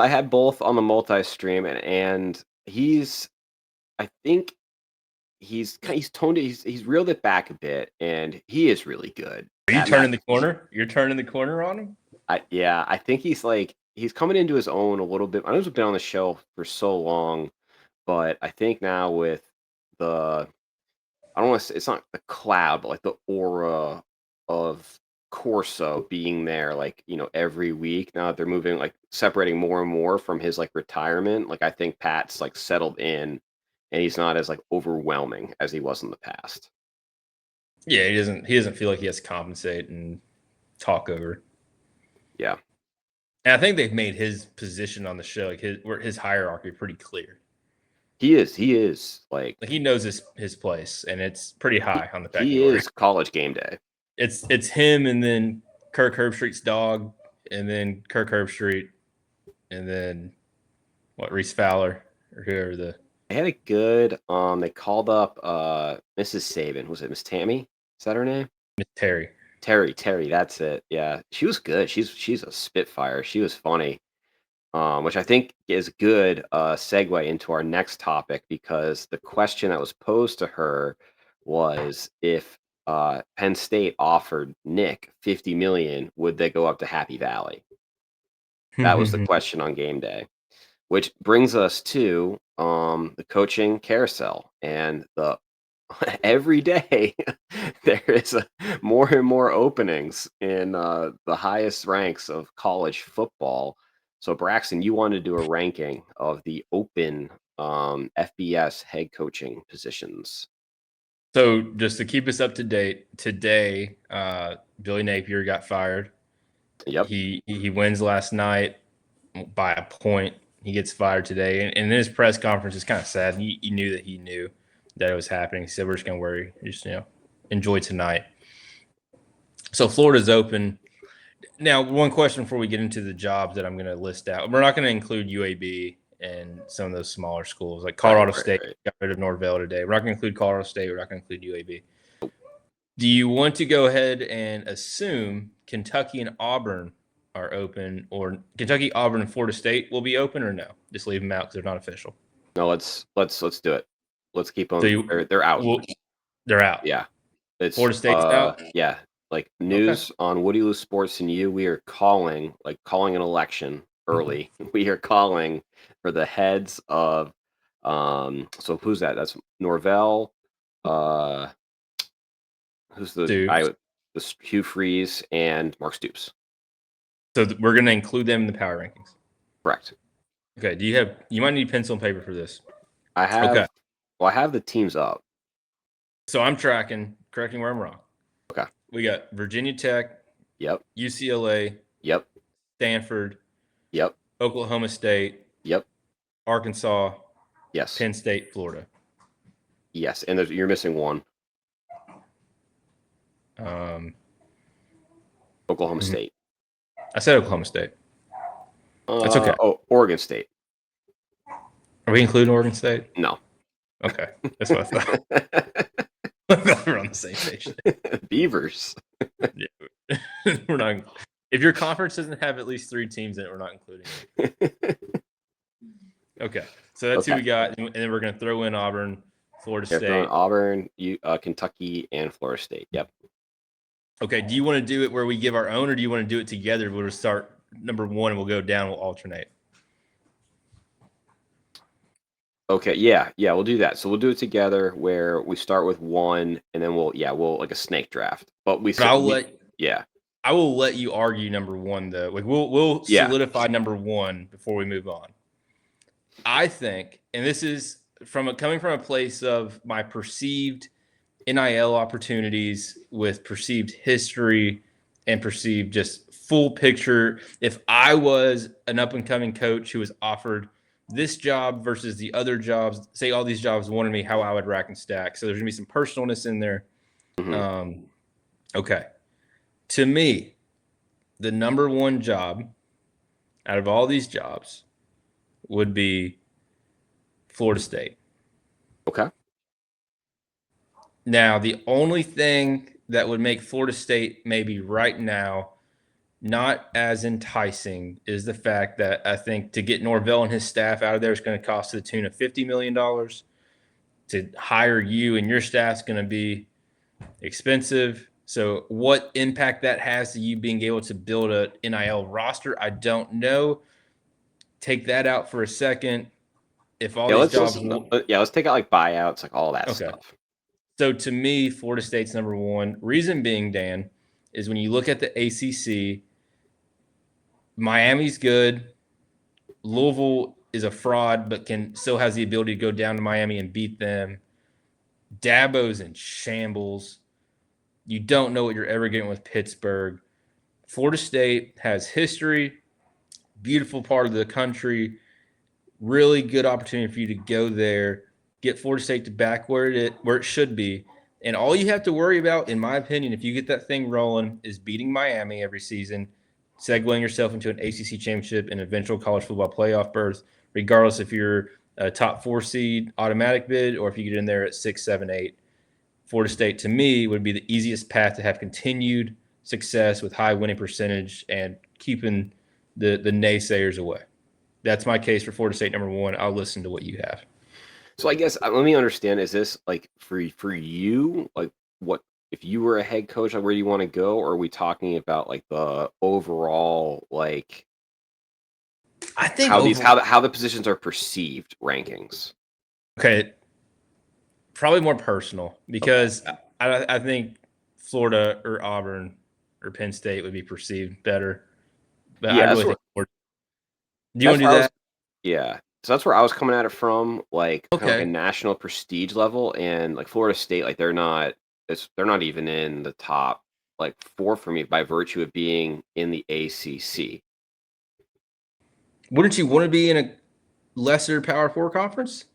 Speaker 2: had both on the multi-stream, and I think he's toned it. He's reeled it back a bit, and he is really good.
Speaker 3: Are you turning the corner? You're turning the corner on him?
Speaker 2: I think he's coming into his own a little bit. I know he's been on the show for so long, but I think now with I don't want to say it's not the cloud, but like the aura of Corso being there, like, every week now that they're moving, like separating more and more from his like retirement. Like I think Pat's like settled in, and he's not as like overwhelming as he was in the past.
Speaker 3: Yeah, he doesn't feel like he has to compensate and talk over.
Speaker 2: Yeah.
Speaker 3: And I think they've made his position on the show, like his hierarchy, pretty clear.
Speaker 2: He is like
Speaker 3: he knows his place, and it's pretty high on the pecking
Speaker 2: He
Speaker 3: order.
Speaker 2: is College Game Day.
Speaker 3: It's him, and then Kirk Herbstreit's dog, and then Kirk Herbstreit, and then Reese Fowler or whoever
Speaker 2: They had a good they called up Mrs. Saban. Was it Miss Tammy? Is that her name?
Speaker 3: Miss Terry.
Speaker 2: Terry, that's it. Yeah. She was good. She's a spitfire. She was funny. Which I think is a good segue into our next topic, because the question that was posed to her was if Penn State offered Nick $50 million, would they go up to Happy Valley? That was the question on game day, which brings us to the coaching carousel, and every day there is more and more openings in the highest ranks of college football. So Braxton, you wanted to do a ranking of the open FBS head coaching positions.
Speaker 3: So just to keep us up to date, today, Billy Napier got fired.
Speaker 2: Yep.
Speaker 3: He wins last night by a point. He gets fired today. And in his press conference, it's kind of sad. He knew that it was happening. He said, we're just going to worry. Just, enjoy tonight. So Florida's open. Now, one question before we get into the jobs that I'm going to list out. We're not going to include UAB and some of those smaller schools. Like Colorado State got rid of Norvell today. We're not going to include Colorado State. We're not going to include UAB. Do you want to go ahead and assume Kentucky and Auburn are open, or Kentucky, Auburn, and Florida State will be open, or no? Just leave them out because they're not official.
Speaker 2: No, let's do it. Let's keep them. So they're out.
Speaker 3: They're out.
Speaker 2: Yeah. It's
Speaker 3: Florida State's out.
Speaker 2: Yeah. Like news on Woody Lew Sports and you, we are calling an election early. We are calling for the heads of so who's that? That's Norvell. Who's the Hugh Freeze and Mark Stoops.
Speaker 3: So we're going to include them in the power rankings.
Speaker 2: Correct.
Speaker 3: Okay. You might need pencil and paper for this.
Speaker 2: I have. Okay. Well, I have the teams up.
Speaker 3: So I'm correcting where I'm wrong.
Speaker 2: Okay.
Speaker 3: We got Virginia Tech.
Speaker 2: Yep.
Speaker 3: UCLA.
Speaker 2: Yep.
Speaker 3: Stanford.
Speaker 2: Yep.
Speaker 3: Oklahoma State.
Speaker 2: Yep.
Speaker 3: Arkansas.
Speaker 2: Yes.
Speaker 3: Penn State, Florida.
Speaker 2: Yes, and you're missing one. Oklahoma State.
Speaker 3: I said Oklahoma State. That's okay.
Speaker 2: Oh, Oregon State.
Speaker 3: Are we including Oregon State?
Speaker 2: No.
Speaker 3: Okay, that's what I thought. I thought we're on the same page.
Speaker 2: Beavers.
Speaker 3: Yeah. We're not. If your conference doesn't have at least 3 teams in it, we're not including it. Okay, so that's who we got, and then we're going to throw in Auburn, Florida State.
Speaker 2: Auburn, Kentucky, and Florida State. Yep.
Speaker 3: Okay, do you want to do it where we give our own, or do you want to do it together? We'll start number 1 and we'll go down. We'll alternate.
Speaker 2: Okay, yeah, we'll do that. So we'll do it together where we start with 1, and then we'll like a snake draft. But I
Speaker 3: will let you argue number 1 though. Like we'll solidify number 1 before we move on. I think, and this is coming from a place of my perceived NIL opportunities with perceived history and perceived just full picture. If I was an up and coming coach who was offered this job versus the other jobs, say all these jobs wanted me, how I would rack and stack. So there's gonna be some personalness in there. Mm-hmm. Okay. To me, the number 1 job out of all these jobs would be Florida State.
Speaker 2: Okay.
Speaker 3: Now, the only thing that would make Florida State maybe right now not as enticing is the fact that I think to get Norvell and his staff out of there is going to cost to the tune of $50 million. To hire you and your staff is going to be expensive. So what impact that has to you being able to build a NIL roster, I don't know. Take that out for a second. If all these jobs,
Speaker 2: let's take out like buyouts, like all that stuff.
Speaker 3: So to me, Florida State's number 1. Reason being, Dan, is when you look at the ACC, Miami's good. Louisville is a fraud, but still has the ability to go down to Miami and beat them. Dabo's in shambles. You don't know what you're ever getting with Pittsburgh. Florida State has history, beautiful part of the country, really good opportunity for you to go there, get Florida State to back where it should be. And all you have to worry about, in my opinion, if you get that thing rolling, is beating Miami every season, segueing yourself into an ACC championship and eventual college football playoff berth, regardless if you're a top 4 seed automatic bid or if you get in there at 6, 7, 8. Florida State, to me, would be the easiest path to have continued success with high winning percentage and keeping the naysayers away. That's my case for Florida State number 1. I'll listen to what you have.
Speaker 2: So I guess let me understand, is this like for you, like what if you were a head coach, like where do you want to go, or are we talking about like the overall, like
Speaker 3: I think
Speaker 2: how the positions are perceived rankings?
Speaker 3: Okay, probably more personal because I think Florida or Auburn or Penn State would be perceived better. But I really think Florida. Do you want to do that?
Speaker 2: Yeah. So that's where I was coming at it from, like kind of like a
Speaker 3: Okay.
Speaker 2: national prestige level, and like Florida State, like they're not even in the top like four for me by virtue of being in the ACC.
Speaker 3: Wouldn't you want to be in a lesser Power Four conference?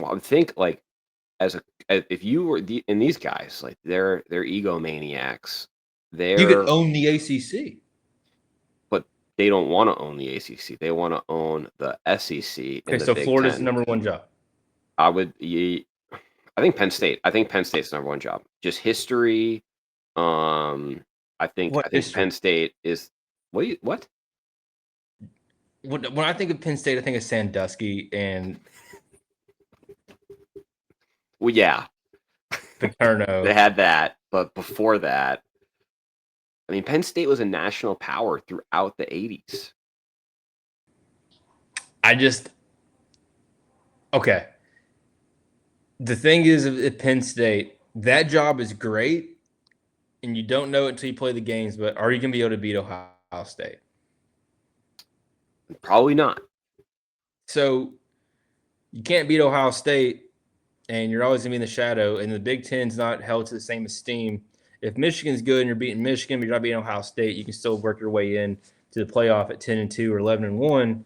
Speaker 2: Well, I would think like if you were in these guys, like they're egomaniacs.
Speaker 3: You could
Speaker 2: They're
Speaker 3: own the ACC.
Speaker 2: But they don't want to own the ACC. They want to own the SEC
Speaker 3: Okay,
Speaker 2: and the
Speaker 3: so
Speaker 2: Big
Speaker 3: Florida's the
Speaker 2: Ten.
Speaker 3: number one job.
Speaker 2: I would. I think Penn State. I think Penn State's the number one job. Just history. Um,
Speaker 3: What
Speaker 2: I think
Speaker 3: history?
Speaker 2: Penn State is. What?
Speaker 3: When I think of Penn State, I think of Sandusky and
Speaker 2: Well, yeah, they
Speaker 3: Paterno.
Speaker 2: had that, but before that, I mean, Penn State was a national power throughout the '80s.
Speaker 3: I just okay. The thing is, at Penn State, that job is great, and you don't know it until you play the games. But are you going to be able to beat Ohio State?
Speaker 2: Probably not.
Speaker 3: So you can't beat Ohio State, and you're always going to be in the shadow. And the Big Ten's not held to the same esteem. If Michigan's good and you're beating Michigan, but you're not beating Ohio State, you can still work your way in to the playoff at 10-2 or 11-1.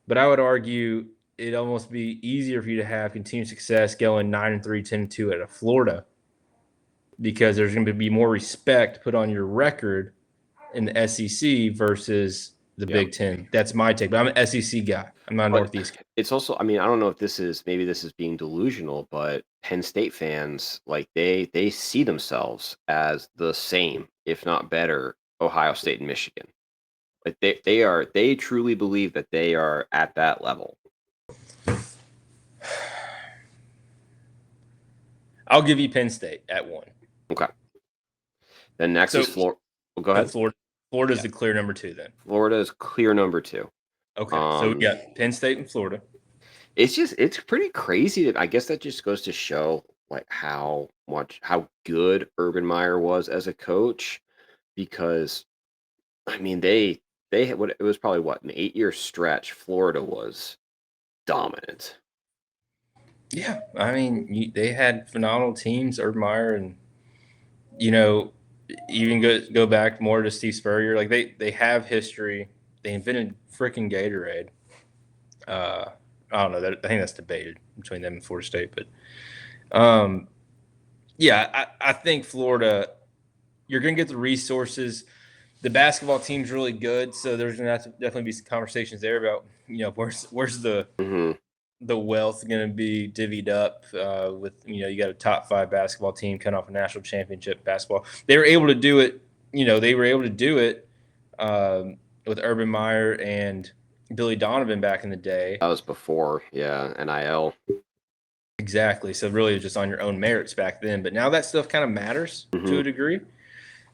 Speaker 3: But I would argue it'd almost be easier for you to have continued success going 9-3, 10-2 at a Florida, because there's going to be more respect put on your record in the SEC versus the
Speaker 2: Yeah.
Speaker 3: Big Ten. That's my take. But I'm an SEC guy. I'm not a
Speaker 2: But
Speaker 3: Northeast guy.
Speaker 2: it's also, I mean, I don't know if this is being delusional, but Penn State fans, like they see themselves as the same, if not better, Ohio State and Michigan. Like they truly believe that they are at that level.
Speaker 3: I'll give you Penn State at 1.
Speaker 2: Okay. Then next is Florida. Oh, go ahead.
Speaker 3: Florida's
Speaker 2: Yeah.
Speaker 3: the clear number 2 then.
Speaker 2: Florida is clear number 2.
Speaker 3: Okay. So we got Penn State and Florida.
Speaker 2: It's pretty crazy. I guess that just goes to show like how good Urban Meyer was as a coach, because I mean they had it was probably an 8-year stretch. Florida was dominant.
Speaker 3: Yeah. I mean, they had phenomenal teams, Urban Meyer, and, you know, even go back more to Steve Spurrier. Like they have history. They invented freaking Gatorade. I don't know. I think that's debated between them and Florida State, but yeah, I think Florida. You're going to get the resources. The basketball team's really good, so there's going to have to definitely be some conversations there about where's the
Speaker 2: Mm-hmm.
Speaker 3: the wealth going to be divvied up with you got a top 5 basketball team coming off a national championship basketball. They were able to do it. They were able to do it with Urban Meyer and Billy Donovan back in the day.
Speaker 2: That was before, yeah, NIL.
Speaker 3: Exactly. So really, just on your own merits back then. But now that stuff kind of matters to a
Speaker 2: Mm-hmm.
Speaker 3: degree.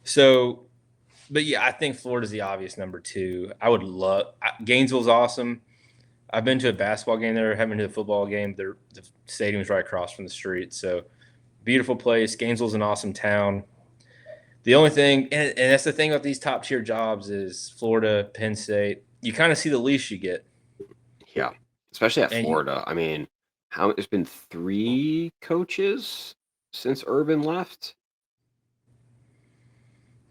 Speaker 3: So, but yeah, I think Florida's the obvious number 2. I would love Gainesville's awesome. I've been to a basketball game there. I haven't been to a football game. The stadium's right across from the street. So, beautiful place. Gainesville's an awesome town. The only thing, and that's the thing about these top tier jobs, is Florida, Penn State. You kind of see the least you get.
Speaker 2: Yeah, especially at
Speaker 3: And
Speaker 2: Florida. I mean, there's been 3 coaches since Urban left.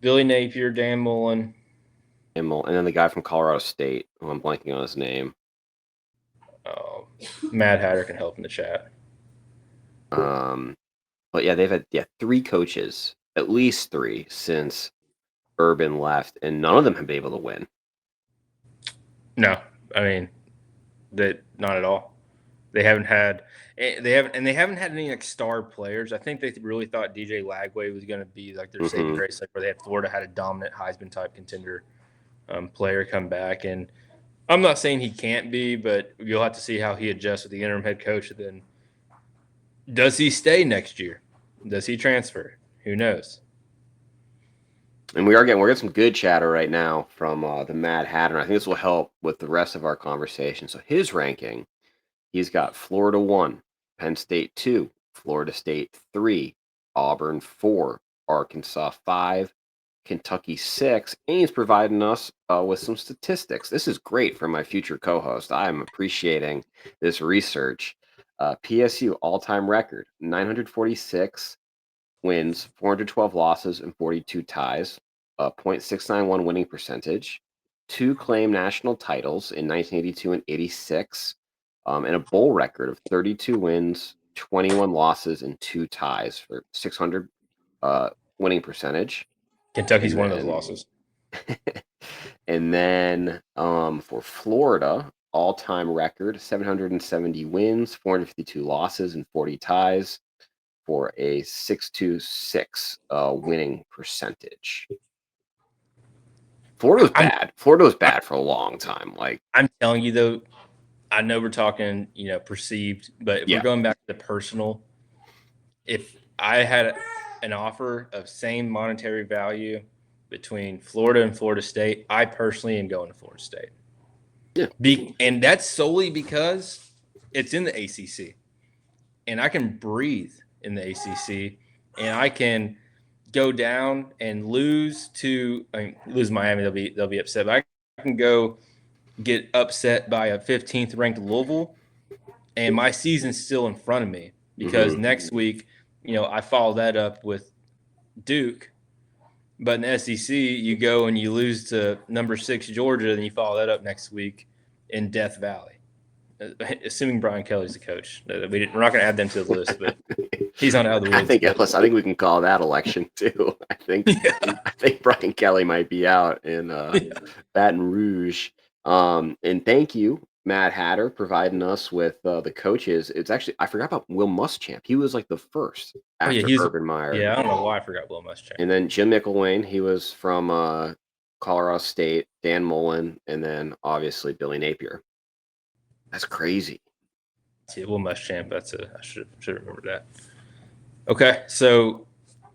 Speaker 3: Billy Napier, Dan Mullen.
Speaker 2: And then the guy from Colorado State, who I'm blanking on his name.
Speaker 3: Mad Hatter can help in the chat.
Speaker 2: But yeah, they've had 3 coaches, at least 3, since Urban left, and none of them have been able to win.
Speaker 3: No, I mean, not at all. They haven't had any like star players. I think they really thought DJ Lagway was going to be like their saving grace, like where they had Florida had a dominant Heisman type contender player come back. And I'm not saying he can't be, but you'll have to see how he adjusts with the interim head coach. And then, does he stay next year? Does he transfer? Who knows?
Speaker 2: And we're getting some good chatter right now from the Mad Hatter. I think this will help with the rest of our conversation. So his ranking, he's got Florida 1, Penn State 2, Florida State 3, Auburn 4, Arkansas 5, Kentucky 6, and he's providing us with some statistics. This is great for my future co-host. I'm appreciating this research. PSU all-time record, 946 wins, 412 losses, and 42 ties, a .691 winning percentage, 2 claimed national titles in 1982 and 86, and a bowl record of 32 wins, 21 losses, and 2 ties for 600 winning percentage.
Speaker 3: Kentucky's
Speaker 2: And
Speaker 3: one of those
Speaker 2: then-
Speaker 3: losses.
Speaker 2: And then for Florida, all-time record, 770 wins, 452 losses, and 40 ties for a 626 winning percentage. Florida was bad for a long time. Like,
Speaker 3: I'm telling you though, I know we're talking, perceived, but if
Speaker 2: Yeah.
Speaker 3: we're going back to the personal, if I had an offer of same monetary value between Florida and Florida State, I personally am going to Florida State.
Speaker 2: Yeah.
Speaker 3: And that's solely because it's in the ACC, and I can breathe in the ACC, and I can go down and lose Miami. They'll be upset, but I can go get upset by a 15th ranked Louisville, and my season's still in front of me because next week, I follow that up with Duke. But in the SEC, you go and you lose to number 6 Georgia, and you follow that up next week in Death Valley. Assuming Brian Kelly's the coach, we're not going to add them to the list, but he's on out of the woods.
Speaker 2: I think we can call that election too. I think Brian Kelly might be out in Baton Rouge. And thank you, Matt Hatter, providing us with the coaches. It's actually, I forgot about Will Muschamp. He was like the first after Urban Meyer.
Speaker 3: Yeah, I don't know why I forgot Will Muschamp.
Speaker 2: And then Jim McElwain, he was from Colorado State, Dan Mullen, and then obviously Billy Napier. That's crazy.
Speaker 3: Yeah, Will Muschamp. I should remember that. Okay, so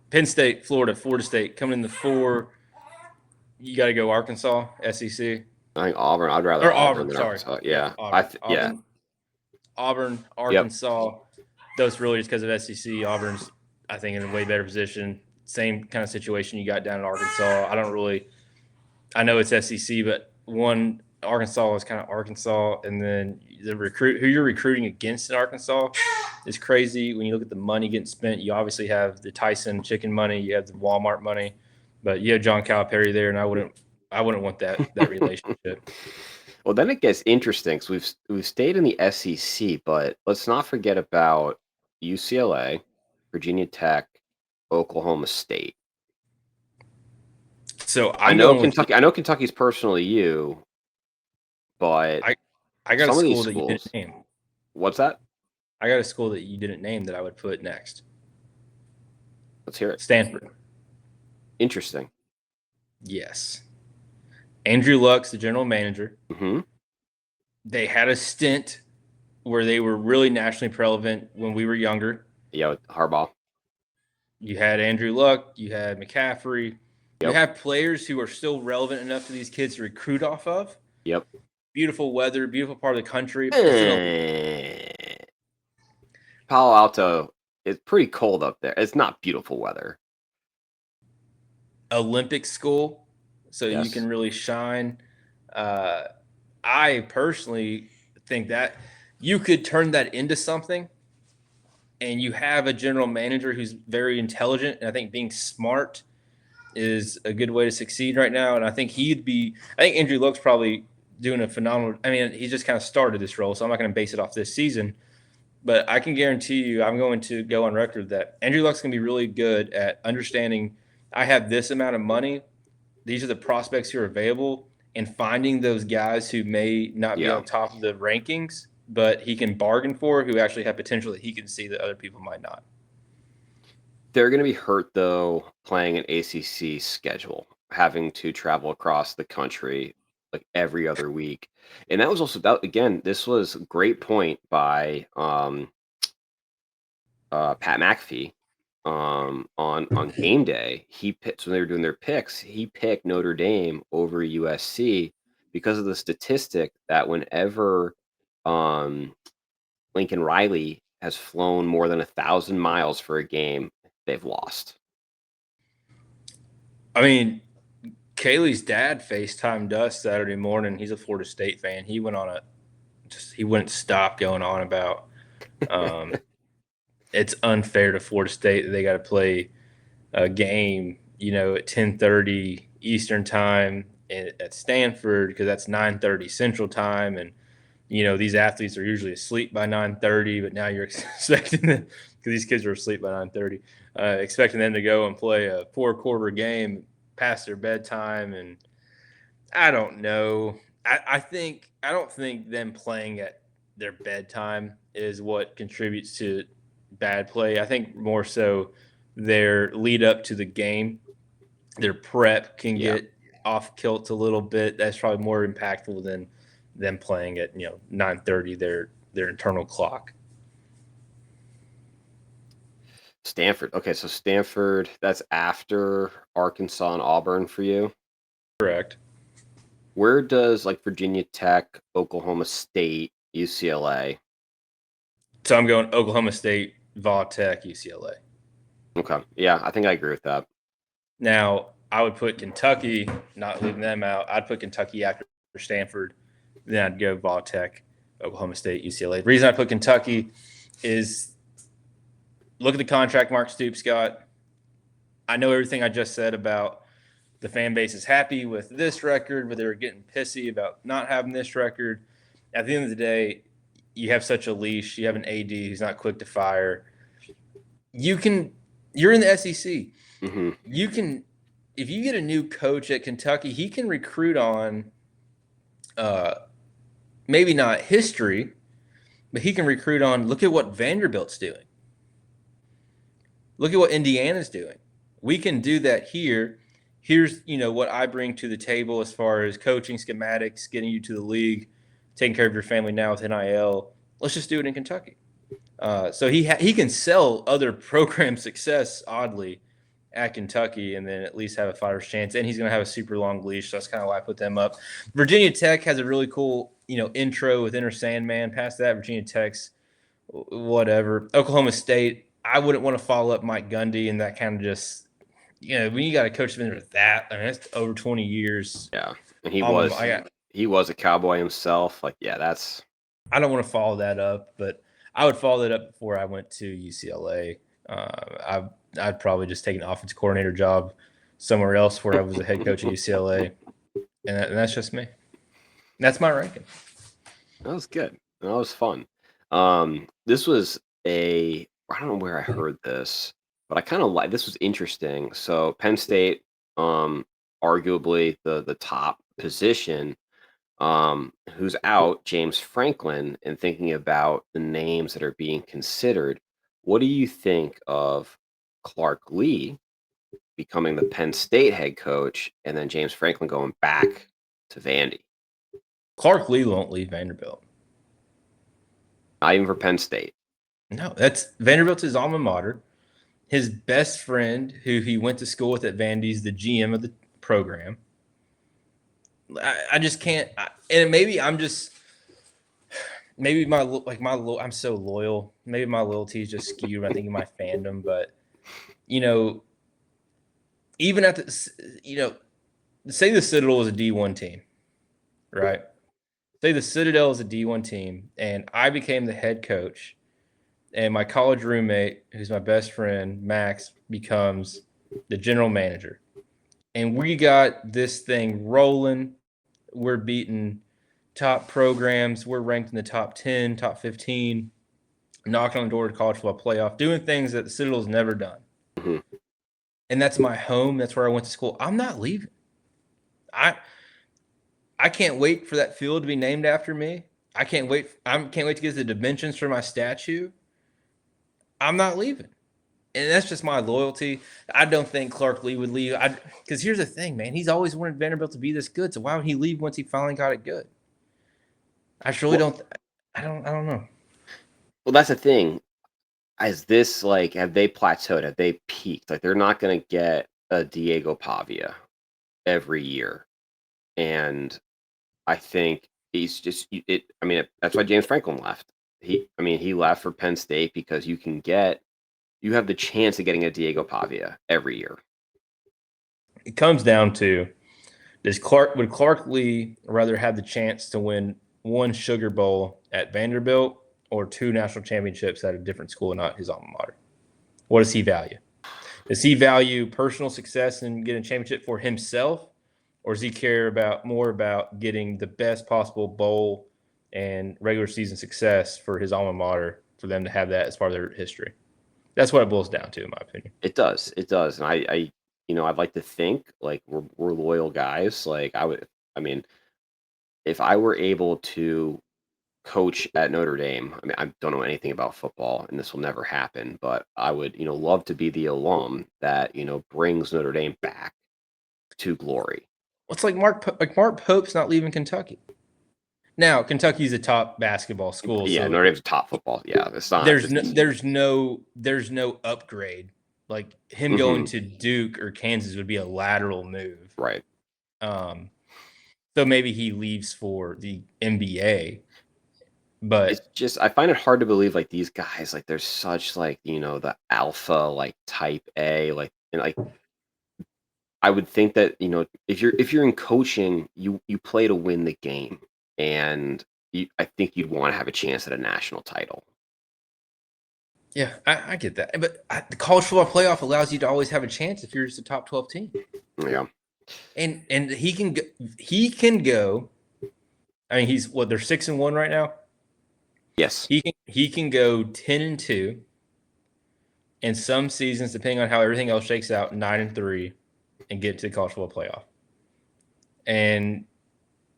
Speaker 3: Penn State, Florida State coming in the 4. You got to go Arkansas, SEC.
Speaker 2: I think Auburn. I'd rather Auburn than
Speaker 3: sorry.
Speaker 2: Arkansas. Yeah,
Speaker 3: Auburn, Arkansas. Yep. Those really just because of SEC. Auburn's, I think, in a way better position. Same kind of situation you got down in Arkansas. I know it's SEC, but Arkansas is kind of Arkansas, and then who you're recruiting against in Arkansas is crazy. When you look at the money getting spent, you obviously have the Tyson chicken money, you have the Walmart money, but you have John Calipari there, and I wouldn't want that relationship.
Speaker 2: Well, then it gets interesting because we've stayed in the SEC, but let's not forget about UCLA, Virginia Tech, Oklahoma State.
Speaker 3: So
Speaker 2: I know Kentucky. I know Kentucky's personal to you, but
Speaker 3: I got a school that you didn't name.
Speaker 2: What's that?
Speaker 3: I got a school that you didn't name that I would put next.
Speaker 2: Let's hear it.
Speaker 3: Stanford.
Speaker 2: Interesting.
Speaker 3: Yes. Andrew Luck's the general manager.
Speaker 2: Mm-hmm.
Speaker 3: They had a stint where they were really nationally relevant when we were younger.
Speaker 2: Yeah, with Harbaugh.
Speaker 3: You had Andrew Luck. You had McCaffrey.
Speaker 2: Yep.
Speaker 3: You have players who are still relevant enough to these kids to recruit off of.
Speaker 2: Yep.
Speaker 3: Beautiful weather, beautiful part of the country.
Speaker 2: Palo Alto is pretty cold up there. It's not beautiful weather.
Speaker 3: Olympic school, so
Speaker 2: Yes.
Speaker 3: you can really shine. I personally think that you could turn that into something, and you have a general manager who's very intelligent, and I think being smart is a good way to succeed right now. And I think Andrew Luck's probably doing a phenomenal. I mean, he just kind of started this role, so I'm not going to base it off this season. But I can guarantee you, I'm going to go on record that Andrew Luck's going to be really good at understanding. I have this amount of money. These are the prospects who are available, and finding those guys who may not be on top of the rankings, but he can bargain for, who actually have potential that he can see that other people might not.
Speaker 2: They're going to be hurt, though, playing an ACC schedule, having to travel across the country like every other week. And that was also, this was a great point by Pat McAfee on game day. He picked, when they were doing their picks, he picked Notre Dame over USC because of the statistic that whenever Lincoln Riley has flown more than 1,000 miles for a game, they've lost.
Speaker 3: I mean, Kaylee's dad FaceTimed us Saturday morning. He's a Florida State fan. He went on he wouldn't stop going on about um, it's unfair to Florida State that they got to play a game, at 10:30 Eastern time at Stanford because that's 9:30 Central time, and these athletes are usually asleep by 9:30, but now you're expecting them because these kids are asleep by 9:30, expecting them to go and play a 4-quarter game past their bedtime, and I don't know. I don't think them playing at their bedtime is what contributes to bad play. I think more so their lead up to the game, their prep can
Speaker 2: Yeah.
Speaker 3: get off kilt a little bit. That's probably more impactful than them playing at 9:30 their internal clock.
Speaker 2: Stanford. Okay, so Stanford, that's after Arkansas and Auburn for you.
Speaker 3: Correct.
Speaker 2: Where does like Virginia Tech, Oklahoma State, UCLA?
Speaker 3: So I'm going Oklahoma State, Va Tech, UCLA.
Speaker 2: Okay. Yeah, I think I agree with that.
Speaker 3: Now, I would put Kentucky, not leaving them out. I'd put Kentucky after Stanford. Then I'd go Va Tech, Oklahoma State, UCLA. The reason I put Kentucky is look at the contract Mark Stoops got. I know everything I just said about the fan base is happy with this record, but they're getting pissy about not having this record. At the end of the day, you have such a leash. You have an AD who's not quick to fire. You're in the SEC.
Speaker 2: Mm-hmm.
Speaker 3: You can, if you get a new coach at Kentucky, he can recruit on maybe not history, but he can recruit on look at what Vanderbilt's doing. Look at what Indiana's doing. We can do that here. Here's, what I bring to the table as far as coaching schematics, getting you to the league, taking care of your family now with NIL. Let's just do it in Kentucky. So he can sell other program success, oddly, at Kentucky and then at least have a fighter's chance. And he's going to have a super long leash. So that's kind of why I put them up. Virginia Tech has a really cool, intro with Inner Sandman. Past that, Virginia Tech's whatever. Oklahoma State, I wouldn't want to follow up Mike Gundy and that kind of just, when you got a coach with that, I mean, that's over 20 years.
Speaker 2: Yeah. And he was a Cowboy himself. Like, yeah, that's.
Speaker 3: I don't want to follow that up, but I would follow that up before I went to UCLA. I'd probably just take an offensive coordinator job somewhere else where I was a head coach at UCLA, and that's just me. That's my ranking.
Speaker 2: That was good. That was fun. This was I don't know where I heard this, but I kind of like this was interesting. So Penn State, arguably the top position, who's out, James Franklin, and thinking about the names that are being considered. What do you think of Clark Lee becoming the Penn State head coach and then James Franklin going back to Vandy?
Speaker 3: Clark Lee won't leave Vanderbilt.
Speaker 2: Not even for Penn State.
Speaker 3: No, that's Vanderbilt's his alma mater. His best friend, who he went to school with at Vandy, is the GM of the program. I just can't. And maybe I'm just. Maybe I'm so loyal. Maybe my loyalty is just skewed when I think of my fandom. But even at the say the Citadel is a D1 team, right? Say the Citadel is a D1 team, and I became the head coach, and my college roommate, who's my best friend, Max, becomes the general manager. And we got this thing rolling. We're beating top programs. We're ranked in the top 10, top 15, knocking on the door to college football playoff, doing things that the Citadel's never done.
Speaker 2: Mm-hmm.
Speaker 3: And that's my home. That's where I went to school. I'm not leaving. I can't wait for that field to be named after me. I can't wait to get the dimensions for my statue. I'm not leaving. And that's just my loyalty. I don't think Clark Lee would leave. Because here's the thing, man. He's always wanted Vanderbilt to be this good. So why would he leave once he finally got it good? I surely don't. I don't know.
Speaker 2: Well, that's the thing. Is this have they plateaued? Have they peaked? Like they're not going to get a Diego Pavia every year, and I think he's just it. I mean, that's why James Franklin left. He left for Penn State because you have the chance of getting a Diego Pavia every year.
Speaker 3: it comes down to would Clark Lee rather have the chance to win one Sugar Bowl at Vanderbilt or 2 national championships at a different school, not his alma mater? What does he value? Does he value personal success and getting a championship for himself, or does he care more about getting the best possible bowl and regular season success for his alma mater, for them to have that as part of their history? That's what it boils down to, in my opinion.
Speaker 2: It does. It does. And I'd like to think like we're loyal guys. Like I mean, if I were able to coach at Notre Dame, I mean, I don't know anything about football and this will never happen, but I would, love to be the alum that, brings Notre Dame back to glory.
Speaker 3: It's like Mark Pope's not leaving Kentucky. Now, Kentucky's a top basketball school.
Speaker 2: Yeah,
Speaker 3: so
Speaker 2: Notre Dame's top football. Yeah, it's not.
Speaker 3: There's no upgrade. Like him going to Duke or Kansas would be a lateral move.
Speaker 2: Right.
Speaker 3: So maybe he leaves for the NBA. But
Speaker 2: it's just, I find it hard to believe like these guys, like they're such like, the alpha, like type A, like, and like I would think that, if you're in coaching, you play to win the game. And I think you'd want to have a chance at a national title.
Speaker 3: Yeah, I get that. But the college football playoff allows you to always have a chance if you're just a top 12 team.
Speaker 2: Yeah.
Speaker 3: And he can go. I mean, they're 6-1 right now.
Speaker 2: Yes.
Speaker 3: He can go 10-2. And some seasons, depending on how everything else shakes out, 9-3, and get to the college football playoff. And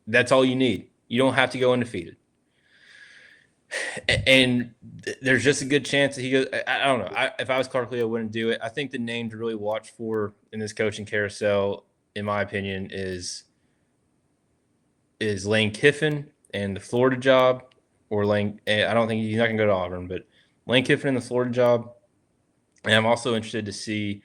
Speaker 3: that's all you need. You don't have to go undefeated. And there's just a good chance that he goes. I don't know. If I was Clark Lee, I wouldn't do it. I think the name to really watch for in this coaching carousel, in my opinion, is Lane Kiffin and the Florida job, or Lane. I don't think he's not going to go to Auburn, but Lane Kiffin and the Florida job. And I'm also interested to see,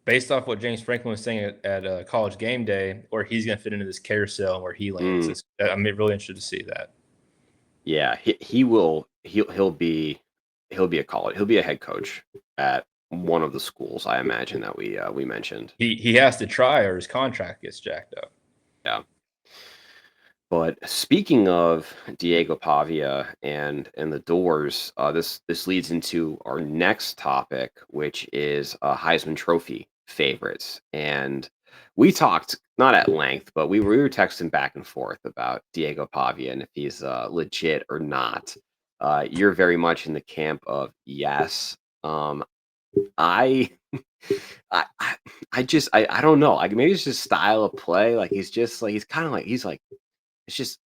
Speaker 3: based off what James Franklin was saying at College Game Day, where he's going to fit into this carousel and where he lands. I'm really interested to see that.
Speaker 2: Yeah, he will. He'll be a college. He'll be a head coach at one of the schools. I imagine that we mentioned.
Speaker 3: He has to try, or his contract gets jacked up.
Speaker 2: Yeah. But speaking of Diego Pavia and the Doors, this leads into our next topic, which is Heisman Trophy favorites. And we talked not at length, but we were texting back and forth about Diego Pavia and if he's legit or not. You're very much in the camp of yes. I don't know. Like maybe it's just style of play. Like he's it's just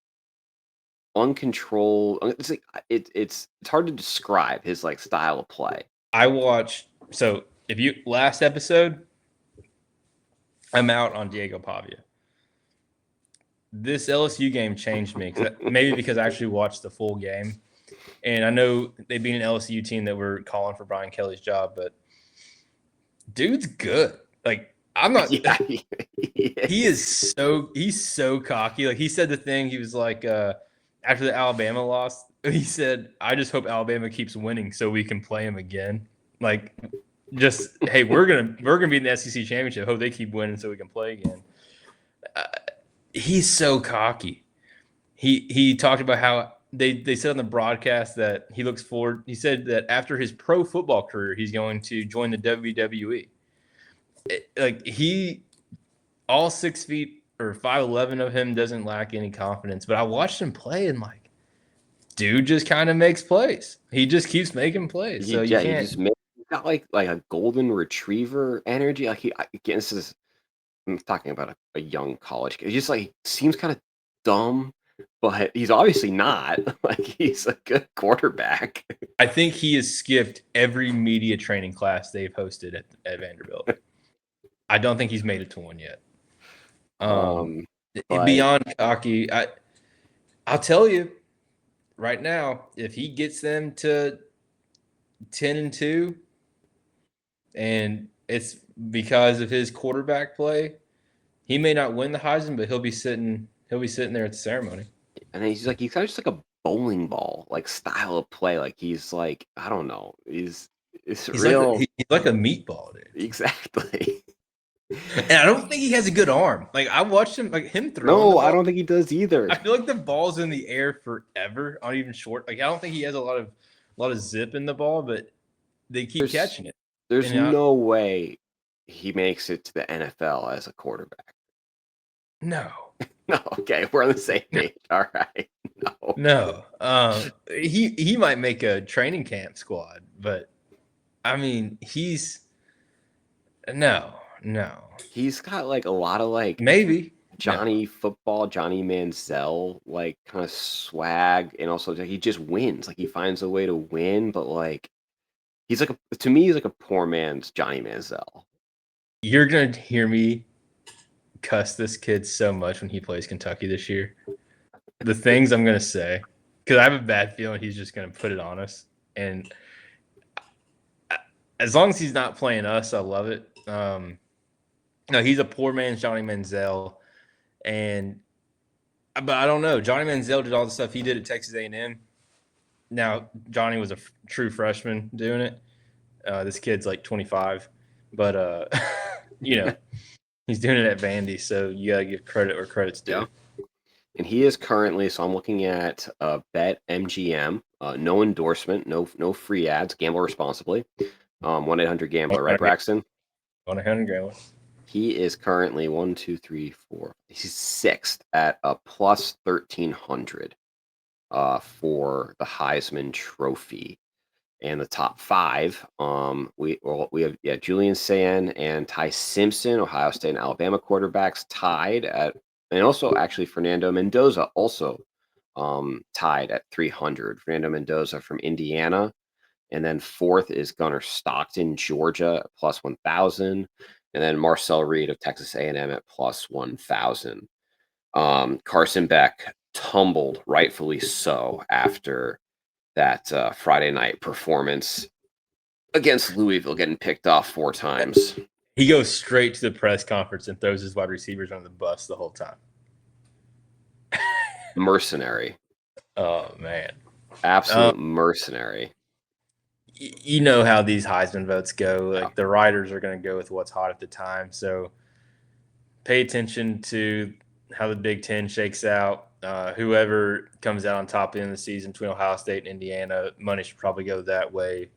Speaker 2: uncontrolled. It's like it's hard to describe his like style of play.
Speaker 3: I watched. So last episode, I'm out on Diego Pavia. This LSU game changed me, maybe because I actually watched the full game, and I know they beat an LSU team that were calling for Brian Kelly's job, but dude's good. Like I'm not.
Speaker 2: Yeah.
Speaker 3: He's so cocky. Like he said the thing. He was like, after the Alabama loss, he said, "I just hope Alabama keeps winning so we can play them again." Like, just hey, we're gonna be in the SEC championship. Hope they keep winning so we can play again. He's so cocky. He talked about how they said on the broadcast that he looks forward. He said that after his pro football career, he's going to join the WWE. All 6 feet or 5'11" of him doesn't lack any confidence. But I watched him play and like, dude just kind of makes plays. He just keeps making plays. So you can't.
Speaker 2: He's got like a golden retriever energy. Like I'm talking about a young college kid. He just like seems kind of dumb, but he's obviously not. Like he's a good quarterback.
Speaker 3: I think he has skipped every media training class they've hosted at Vanderbilt. I don't think he's made it to one yet. Beyond cocky, I'll tell you right now, if he gets them to 10-2, and it's because of his quarterback play, he may not win the Heisman, but he'll be sitting there at the ceremony.
Speaker 2: And he's kind of just like a bowling ball, like style of play. Like he's like, I don't know. He's real.
Speaker 3: He's like a meatball, dude.
Speaker 2: Exactly.
Speaker 3: And I don't think he has a good arm. Like I watched him throwing.
Speaker 2: No,
Speaker 3: the ball,
Speaker 2: I don't think he does either.
Speaker 3: I feel like the ball's in the air forever on even short. Like I don't think he has a lot of zip in the ball, but they keep catching it.
Speaker 2: There's no way he makes it to the NFL as a quarterback.
Speaker 3: No.
Speaker 2: No, okay, we're on the same page. All right.
Speaker 3: No. He might make a training camp squad, but I mean he's no.
Speaker 2: He's got like a lot of like
Speaker 3: Maybe
Speaker 2: Johnny football, Johnny Manziel, like kind of swag, and also he just wins. Like he finds a way to win, but like he's like to me he's like a poor man's Johnny Manziel.
Speaker 3: You're gonna hear me cuss this kid so much when he plays Kentucky this year. The things I'm gonna say, because I have a bad feeling he's just gonna put it on us. And as long as he's not playing us, I love it. No, he's a poor man's Johnny Manziel, but I don't know. Johnny Manziel did all the stuff he did at Texas A&M. Now Johnny was a true freshman doing it. This kid's like 25, but he's doing it at Vandy, so you gotta give credit where credit's due.
Speaker 2: Yeah. And he is currently, so I'm looking at Bet MGM, no endorsement, no free ads, gamble responsibly. 1-800-GAMBLER, right, Braxton?
Speaker 3: 1-800-GAMBLER.
Speaker 2: He is currently 1, 2, 3, 4. He's sixth at a plus 1,300 for the Heisman Trophy. And the top five, we have Julian Sayin and Ty Simpson, Ohio State and Alabama quarterbacks, tied at, and also actually Fernando Mendoza also tied at 300. Fernando Mendoza from Indiana, and then fourth is Gunnar Stockton, Georgia, at plus 1,000, and then Marcel Reed of Texas A&M at plus 1,000. Carson Beck tumbled, rightfully so, after that Friday night performance against Louisville, getting picked off 4 times.
Speaker 3: He goes straight to the press conference and throws his wide receivers on the bus the whole time.
Speaker 2: Mercenary.
Speaker 3: Oh, man.
Speaker 2: Absolute mercenary.
Speaker 3: You know how these Heisman votes go. Like the writers are going to go with what's hot at the time. So pay attention to how the Big Ten shakes out. Whoever comes out on top in the season between Ohio State and Indiana, money should probably go that way.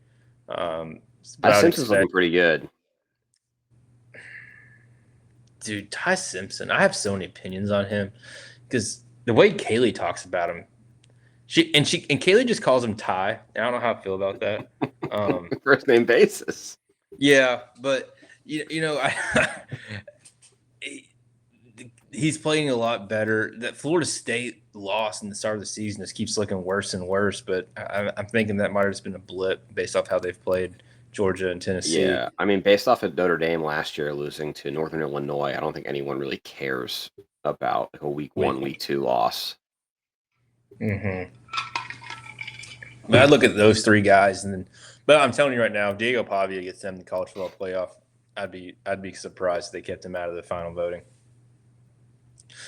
Speaker 2: Ty Simpson's looking pretty good.
Speaker 3: Dude, Ty Simpson, I have so many opinions on him because the way Kaylee talks about him, and Kaylee just calls him Ty. I don't know how I feel about that.
Speaker 2: First name basis.
Speaker 3: Yeah, but he's playing a lot better. That Florida State loss in the start of the season just keeps looking worse and worse. But I'm thinking that might have just been a blip based off how they've played Georgia and Tennessee.
Speaker 2: Yeah, I mean, based off of Notre Dame last year losing to Northern Illinois, I don't think anyone really cares about like a week 1, week 2 loss.
Speaker 3: Mm-hmm. But I look at those 3 guys, but I'm telling you right now, if Diego Pavia gets them the college football playoff, I'd be surprised if they kept him out of the final voting.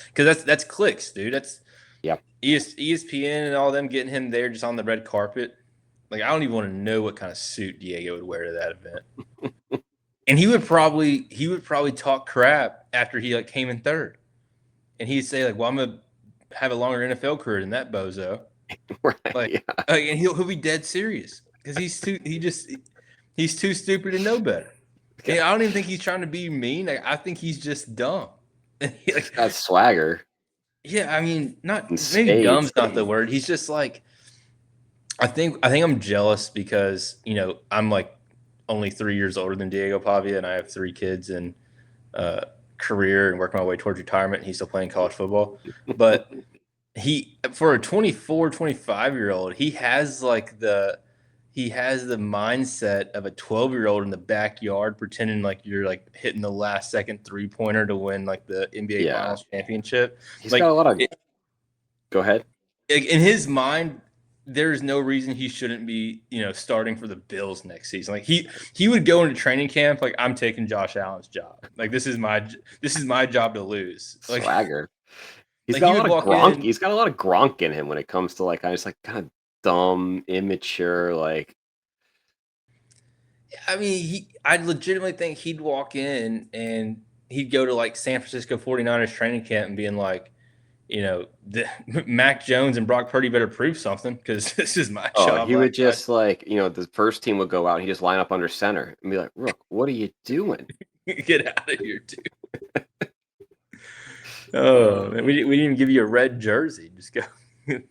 Speaker 3: Because that's clicks, dude. That's ESPN and all them getting him there just on the red carpet. Like I don't even want to know what kind of suit Diego would wear to that event. And he would probably talk crap after he like came in third, and he'd say like, "Well, I'm gonna have a longer NFL career than that bozo."
Speaker 2: Right?
Speaker 3: And he'll be dead serious because he's too stupid to know better. And I don't even think he's trying to be mean. Like, I think he's just dumb.
Speaker 2: That's swagger.
Speaker 3: Yeah, I mean, maybe dumb's not the word. He's just like, I think I'm jealous because I'm like only 3 years older than Diego Pavia, and I have 3 kids and career and working my way towards retirement. And he's still playing college football, but for a 24, 25-year-old, he has the mindset of a 12-year-old in the backyard pretending like you're like hitting the last second 3-pointer to win like the NBA Finals championship.
Speaker 2: He's got a lot of. Go ahead.
Speaker 3: In his mind, there's no reason he shouldn't be, starting for the Bills next season. Like he would go into training camp like I'm taking Josh Allen's job. Like this is my job to lose. Like,
Speaker 2: swagger. He's got a lot of Gronk. He's got a lot of Gronk in him when it comes to like I just like kind of dumb, immature, like.
Speaker 3: I mean, I legitimately think he'd walk in and he'd go to like San Francisco 49ers training camp and being like, Mac Jones and Brock Purdy better prove something because this is my
Speaker 2: Oh,
Speaker 3: job.
Speaker 2: he would
Speaker 3: Like,
Speaker 2: just like, the first team would go out and he just line up under center and be like, Rook, what are you doing?
Speaker 3: get out of here, too. Oh, man, we didn't even give you a red jersey. Just go.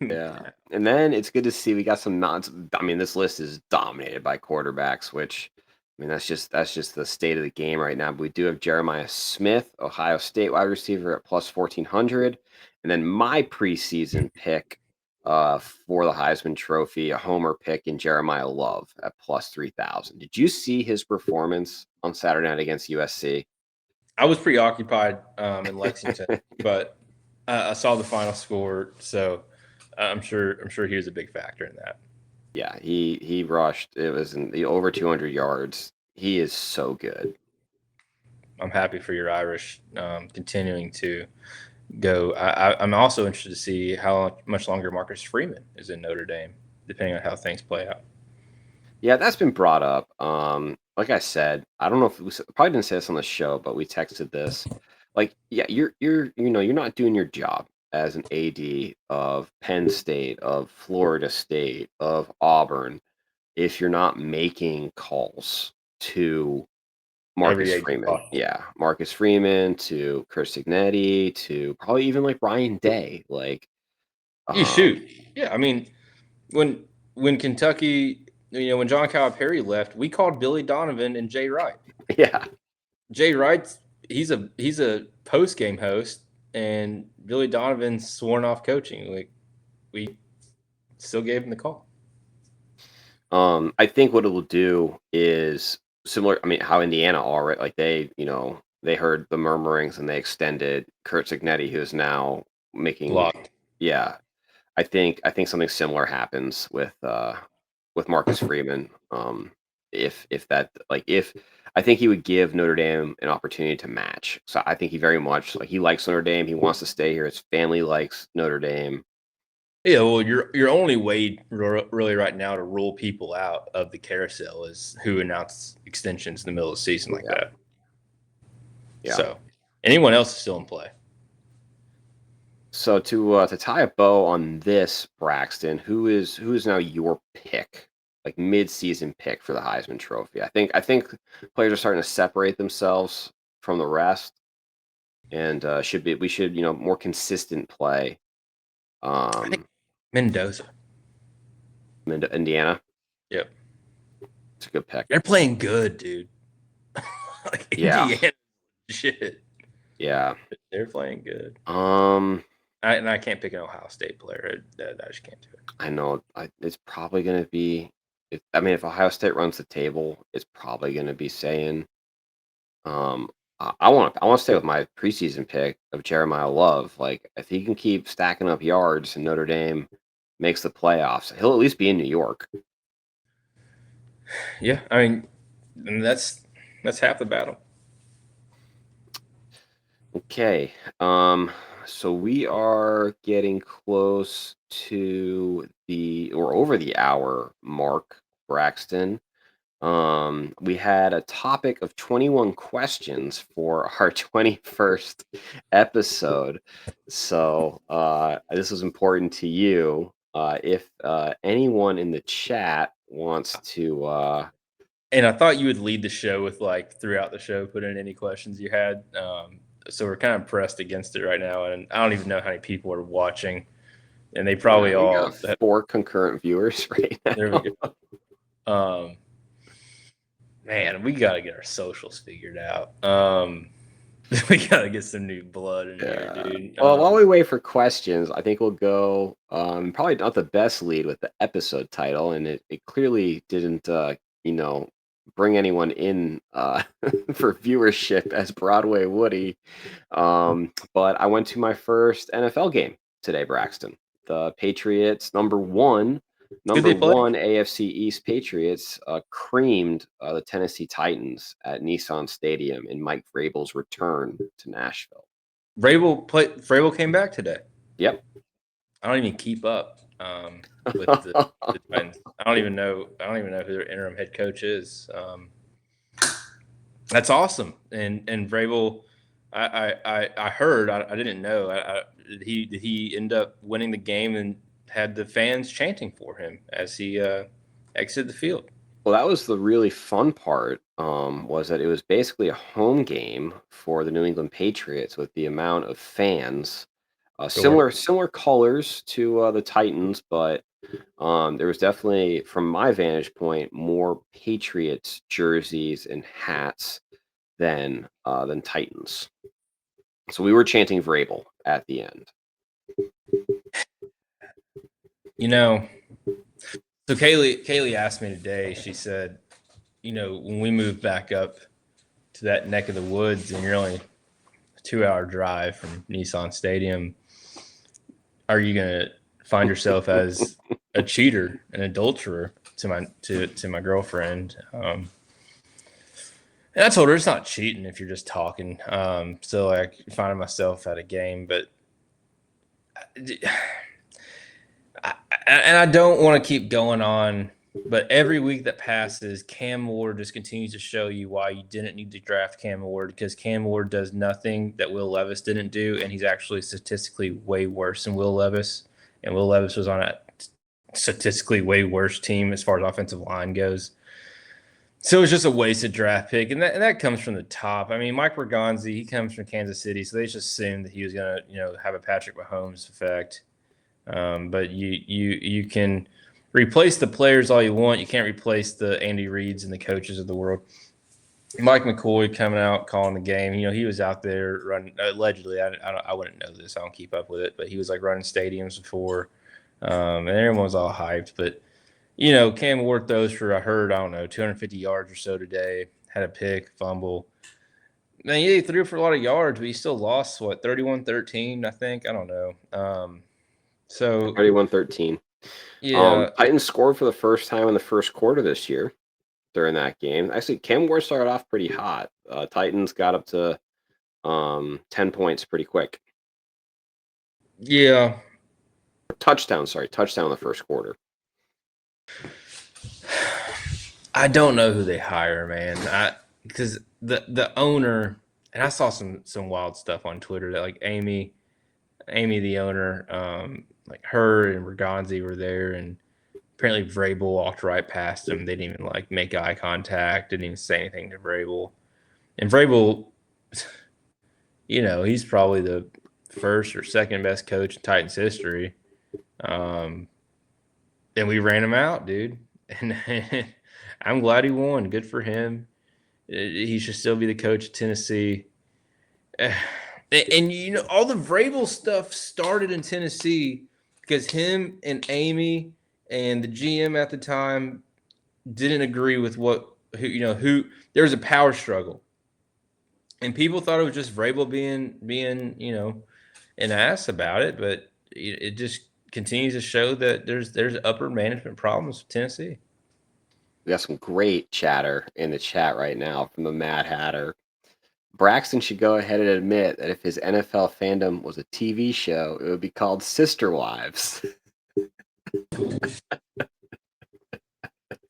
Speaker 2: Yeah. And then it's good to see we got some nods. I mean, this list is dominated by quarterbacks, which that's just the state of the game right now. But we do have Jeremiah Smith, Ohio State wide receiver at plus 1400. And then my preseason pick for the Heisman Trophy, a homer pick in Jeremiah Love at plus 3000. Did you see his performance on Saturday night against USC?
Speaker 3: I was preoccupied in Lexington, but I saw the final score, so I'm sure he was a big factor in that.
Speaker 2: Yeah, he rushed. It was in the over 200 yards. He is so good.
Speaker 3: I'm happy for your Irish continuing to go. I'm also interested to see how much longer Marcus Freeman is in Notre Dame, depending on how things play out.
Speaker 2: Yeah, that's been brought up. Like I said, I don't know if probably didn't say this on the show, but we texted this. Like, yeah, you're not doing your job as an AD of Penn State, of Florida State, of Auburn, if you're not making calls to Marcus
Speaker 3: Every age
Speaker 2: Freeman.
Speaker 3: possible.
Speaker 2: Yeah, Marcus Freeman to Chris Signetti to probably even like Ryan Day. Like,
Speaker 3: You shoot. Yeah, I mean, when Kentucky, when John Calipari left, we called Billy Donovan and Jay Wright.
Speaker 2: yeah,
Speaker 3: Jay Wright's he's a post game host, and Billy Donovan's sworn off coaching. Like, we still gave him the call.
Speaker 2: I think what it will do is similar. I mean, how Indiana already like they heard the murmurings and they extended Kurt Signetti, who is now making.
Speaker 3: Locked.
Speaker 2: Yeah, I think something similar happens with Marcus Freeman. If that like if I think he would give Notre Dame an opportunity to match. So I think he very much like he likes Notre Dame. He wants to stay here. His family likes Notre Dame.
Speaker 3: Yeah, well, your only way really right now to rule people out of the carousel is who announced extensions in the middle of the season like that.
Speaker 2: Yeah.
Speaker 3: So anyone else is still in play.
Speaker 2: So to tie a bow on this, Braxton, who is now your pick, like mid-season pick for the Heisman Trophy? I think players are starting to separate themselves from the rest, and we should more consistent play.
Speaker 3: I think Mendoza.
Speaker 2: Indiana,
Speaker 3: Yep.
Speaker 2: it's a good pick.
Speaker 3: They're playing good, dude. Like,
Speaker 2: Yeah.
Speaker 3: Indiana, shit.
Speaker 2: Yeah.
Speaker 3: They're playing good. I can't pick an Ohio State player. I just can't do it.
Speaker 2: I know it's probably going to be. If Ohio State runs the table, it's probably going to be saying. I want to stay with my preseason pick of Jeremiah Love. Like, if he can keep stacking up yards and Notre Dame makes the playoffs, he'll at least be in New York.
Speaker 3: Yeah, I mean, and that's half the battle.
Speaker 2: Okay. So we are getting close to over the hour mark, Braxton. We had a topic of 21 questions for our 21st episode. So this was important to you. If anyone in the chat wants to
Speaker 3: And I thought you would lead the show with, like, throughout the show, put in any questions you had. So we're kind of pressed against it right now, and I don't even know how many people are watching, and they probably
Speaker 2: we
Speaker 3: all
Speaker 2: got 4 concurrent viewers right now.
Speaker 3: There we go. Man, we got to get our socials figured out. We got to get some new blood in here, dude.
Speaker 2: Well, while we wait for questions, I think we'll go probably not the best lead with the episode title, and it clearly didn't bring anyone in for viewership as Broadway Woody. But I went to my first NFL game today, Braxton. The Patriots, number one AFC East Patriots creamed the Tennessee Titans at Nissan Stadium in Mike Vrabel's return to Nashville.
Speaker 3: Vrabel came back today.
Speaker 2: Yep.
Speaker 3: I don't even keep up with the Titans. I don't even know who their interim head coach is. That's awesome. And Vrabel, I heard. I didn't know. Did he end up winning the game and had the fans chanting for him as he exited the field?
Speaker 2: Well, that was the really fun part, was that it was basically a home game for the New England Patriots with the amount of fans,
Speaker 3: Sure.
Speaker 2: similar colors to the Titans, but there was definitely, from my vantage point, more Patriots jerseys and hats than Titans. So we were chanting Vrabel at the end.
Speaker 3: You know, so Kaylee asked me today. She said, when we moved back up to that neck of the woods, and you're only a 2-hour drive from Nissan Stadium, are you gonna find yourself as a cheater, an adulterer to my girlfriend? And I told her it's not cheating if you're just talking. So like finding myself at a game, but and I don't want to keep going on, but every week that passes, Cam Ward just continues to show you why you didn't need to draft Cam Ward, because Cam Ward does nothing that Will Levis didn't do, and he's actually statistically way worse than Will Levis. And Will Levis was on a statistically way worse team as far as offensive line goes. So it's just a wasted draft pick, and that comes from the top. I mean, Mike Bergonzi, he comes from Kansas City, so they just assumed that he was going to have a Patrick Mahomes effect. But you can replace the players all you want. You can't replace the Andy Reids and the coaches of the world. Mike McCoy coming out calling the game. He was out there running allegedly. I wouldn't know this. I don't keep up with it, but he was like running stadiums before, and everyone was all hyped. But Cam Ward throws for, I don't know, 250 yards or so today. Had a pick, fumble. Man, he threw for a lot of yards, but he still lost, 31-13, I think. I don't know. So
Speaker 2: 31-13.
Speaker 3: yeah,
Speaker 2: Titans scored for the first time in the first quarter this year during that game. Actually, Cam Ward started off pretty hot. Titans got up to 10 points pretty quick.
Speaker 3: yeah.
Speaker 2: Touchdown in the first quarter.
Speaker 3: I don't know who they hire, man. Because the owner, and I saw some wild stuff on Twitter that like Amy the owner, like her and Bergonzi were there, and apparently Vrabel walked right past him. They didn't even like make eye contact, didn't even say anything to Vrabel. And Vrabel, he's probably the first or second best coach in Titans history. And we ran him out, dude. And I'm glad he won. Good for him. He should still be the coach of Tennessee. And all the Vrabel stuff started in Tennessee because him and Amy and the GM at the time didn't agree with who there was a power struggle. And people thought it was just Vrabel being an ass about it, but it just continues to show that there's upper management problems with Tennessee.
Speaker 2: We got some great chatter in the chat right now from the Mad Hatter. Braxton should go ahead and admit that if his NFL fandom was a TV show, it would be called Sister Wives.
Speaker 3: So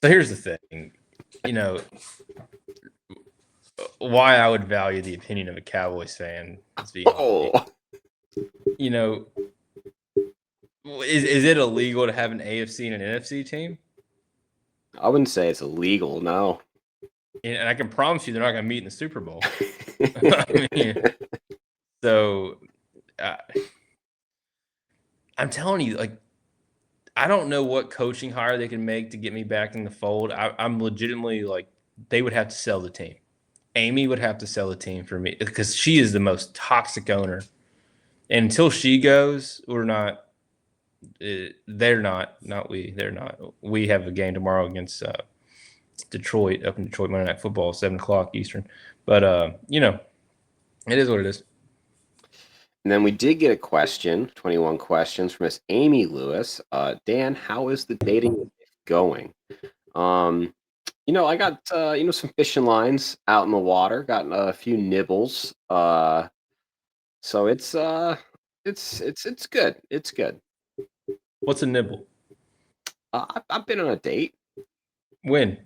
Speaker 3: here's the thing, why I would value the opinion of a Cowboys fan. Is it illegal to have an AFC and an NFC team?
Speaker 2: I wouldn't say it's illegal, no.
Speaker 3: And I can promise you they're not going to meet in the Super Bowl. I mean, so I'm telling you, like, I don't know what coaching hire they can make to get me back in the fold. I'm legitimately like, they would have to sell the team. Amy would have to sell the team for me because she is the most toxic owner. And until she goes, we're not. They're not we. They're not. We have a game tomorrow against Detroit, up in Detroit, Monday Night Football, 7:00 Eastern. But it is what it is.
Speaker 2: And then we did get a question, 21 questions from Miss Amy Lewis. Dan, how is the dating going? I got some fishing lines out in the water, gotten a few nibbles. So it's good. It's good.
Speaker 3: What's a nibble?
Speaker 2: I've been on a date
Speaker 3: When?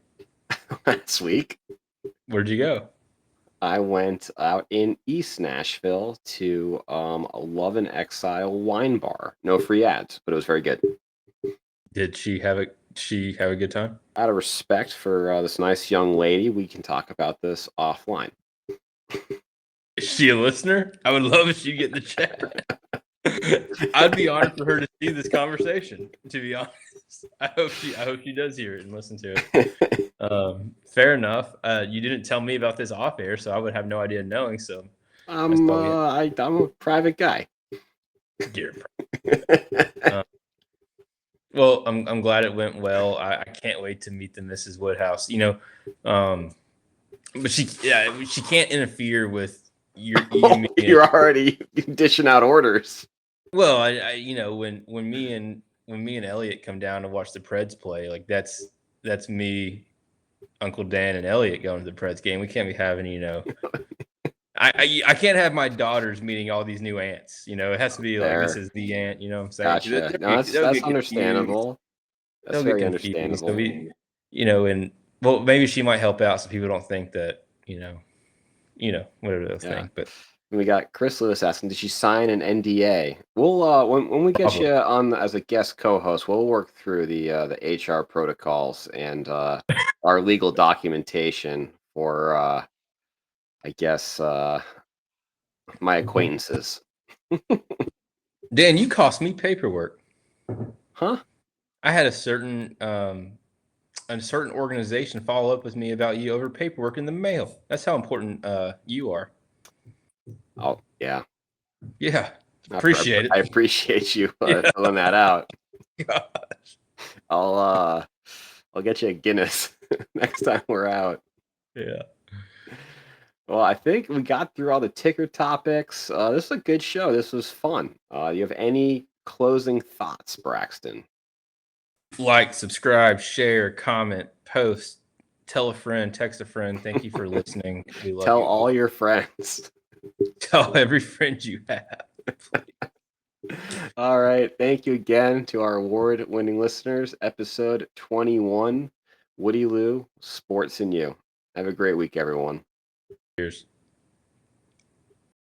Speaker 2: last week.
Speaker 3: Where'd you go?
Speaker 2: I went out in East Nashville to a Love and Exile wine bar. No free ads, but it was very good.
Speaker 3: Did she have a good time?
Speaker 2: Out of respect for this nice young lady, we can talk about this offline.
Speaker 3: Is she a listener? I would love if she'd get in the chat. I'd be honored for her to see this conversation, to be honest. I hope she does hear it and listen to it. Fair enough. You didn't tell me about this off air, so I would have no idea knowing. So
Speaker 2: I'm a private guy.
Speaker 3: dear. Well, I'm glad it went well. I can't wait to meet the Mrs. Woodhouse. But she can't interfere with your eating.
Speaker 2: You're already dishing out orders.
Speaker 3: Well, when me and Elliot come down to watch the Preds play, like that's me, Uncle Dan, and Elliot going to the Preds game. We can't be having, I can't have my daughters meeting all these new aunts. It has to be like this is the aunt. You know what I'm saying?
Speaker 2: Gotcha. No, that's understandable. That's very understandable.
Speaker 3: And well, maybe she might help out so people don't think that whatever they'll think. But
Speaker 2: we got Chris Lewis asking, did she sign an NDA? We'll when we get you on as a guest co-host, we'll work through the HR protocols and our legal documentation for I guess my acquaintances.
Speaker 3: Dan, you cost me paperwork.
Speaker 2: Huh?
Speaker 3: I had a certain organization follow up with me about you over paperwork in the mail. That's how important you are.
Speaker 2: Oh, yeah.
Speaker 3: Yeah. Appreciate it.
Speaker 2: I appreciate you filling that out.
Speaker 3: Gosh.
Speaker 2: I'll get you a Guinness next time we're out.
Speaker 3: Yeah.
Speaker 2: Well, I think we got through all the ticker topics. This is a good show. This was fun. Do you have any closing thoughts, Braxton?
Speaker 3: Like, subscribe, share, comment, post, tell a friend, text a friend. Thank you for listening. We love
Speaker 2: Tell
Speaker 3: you.
Speaker 2: all your friends.
Speaker 3: Tell every friend you have.
Speaker 2: All right. Thank you again to our award-winning listeners. Episode 21, Woody Lew, Sports and You. Have a great week, everyone.
Speaker 3: Cheers.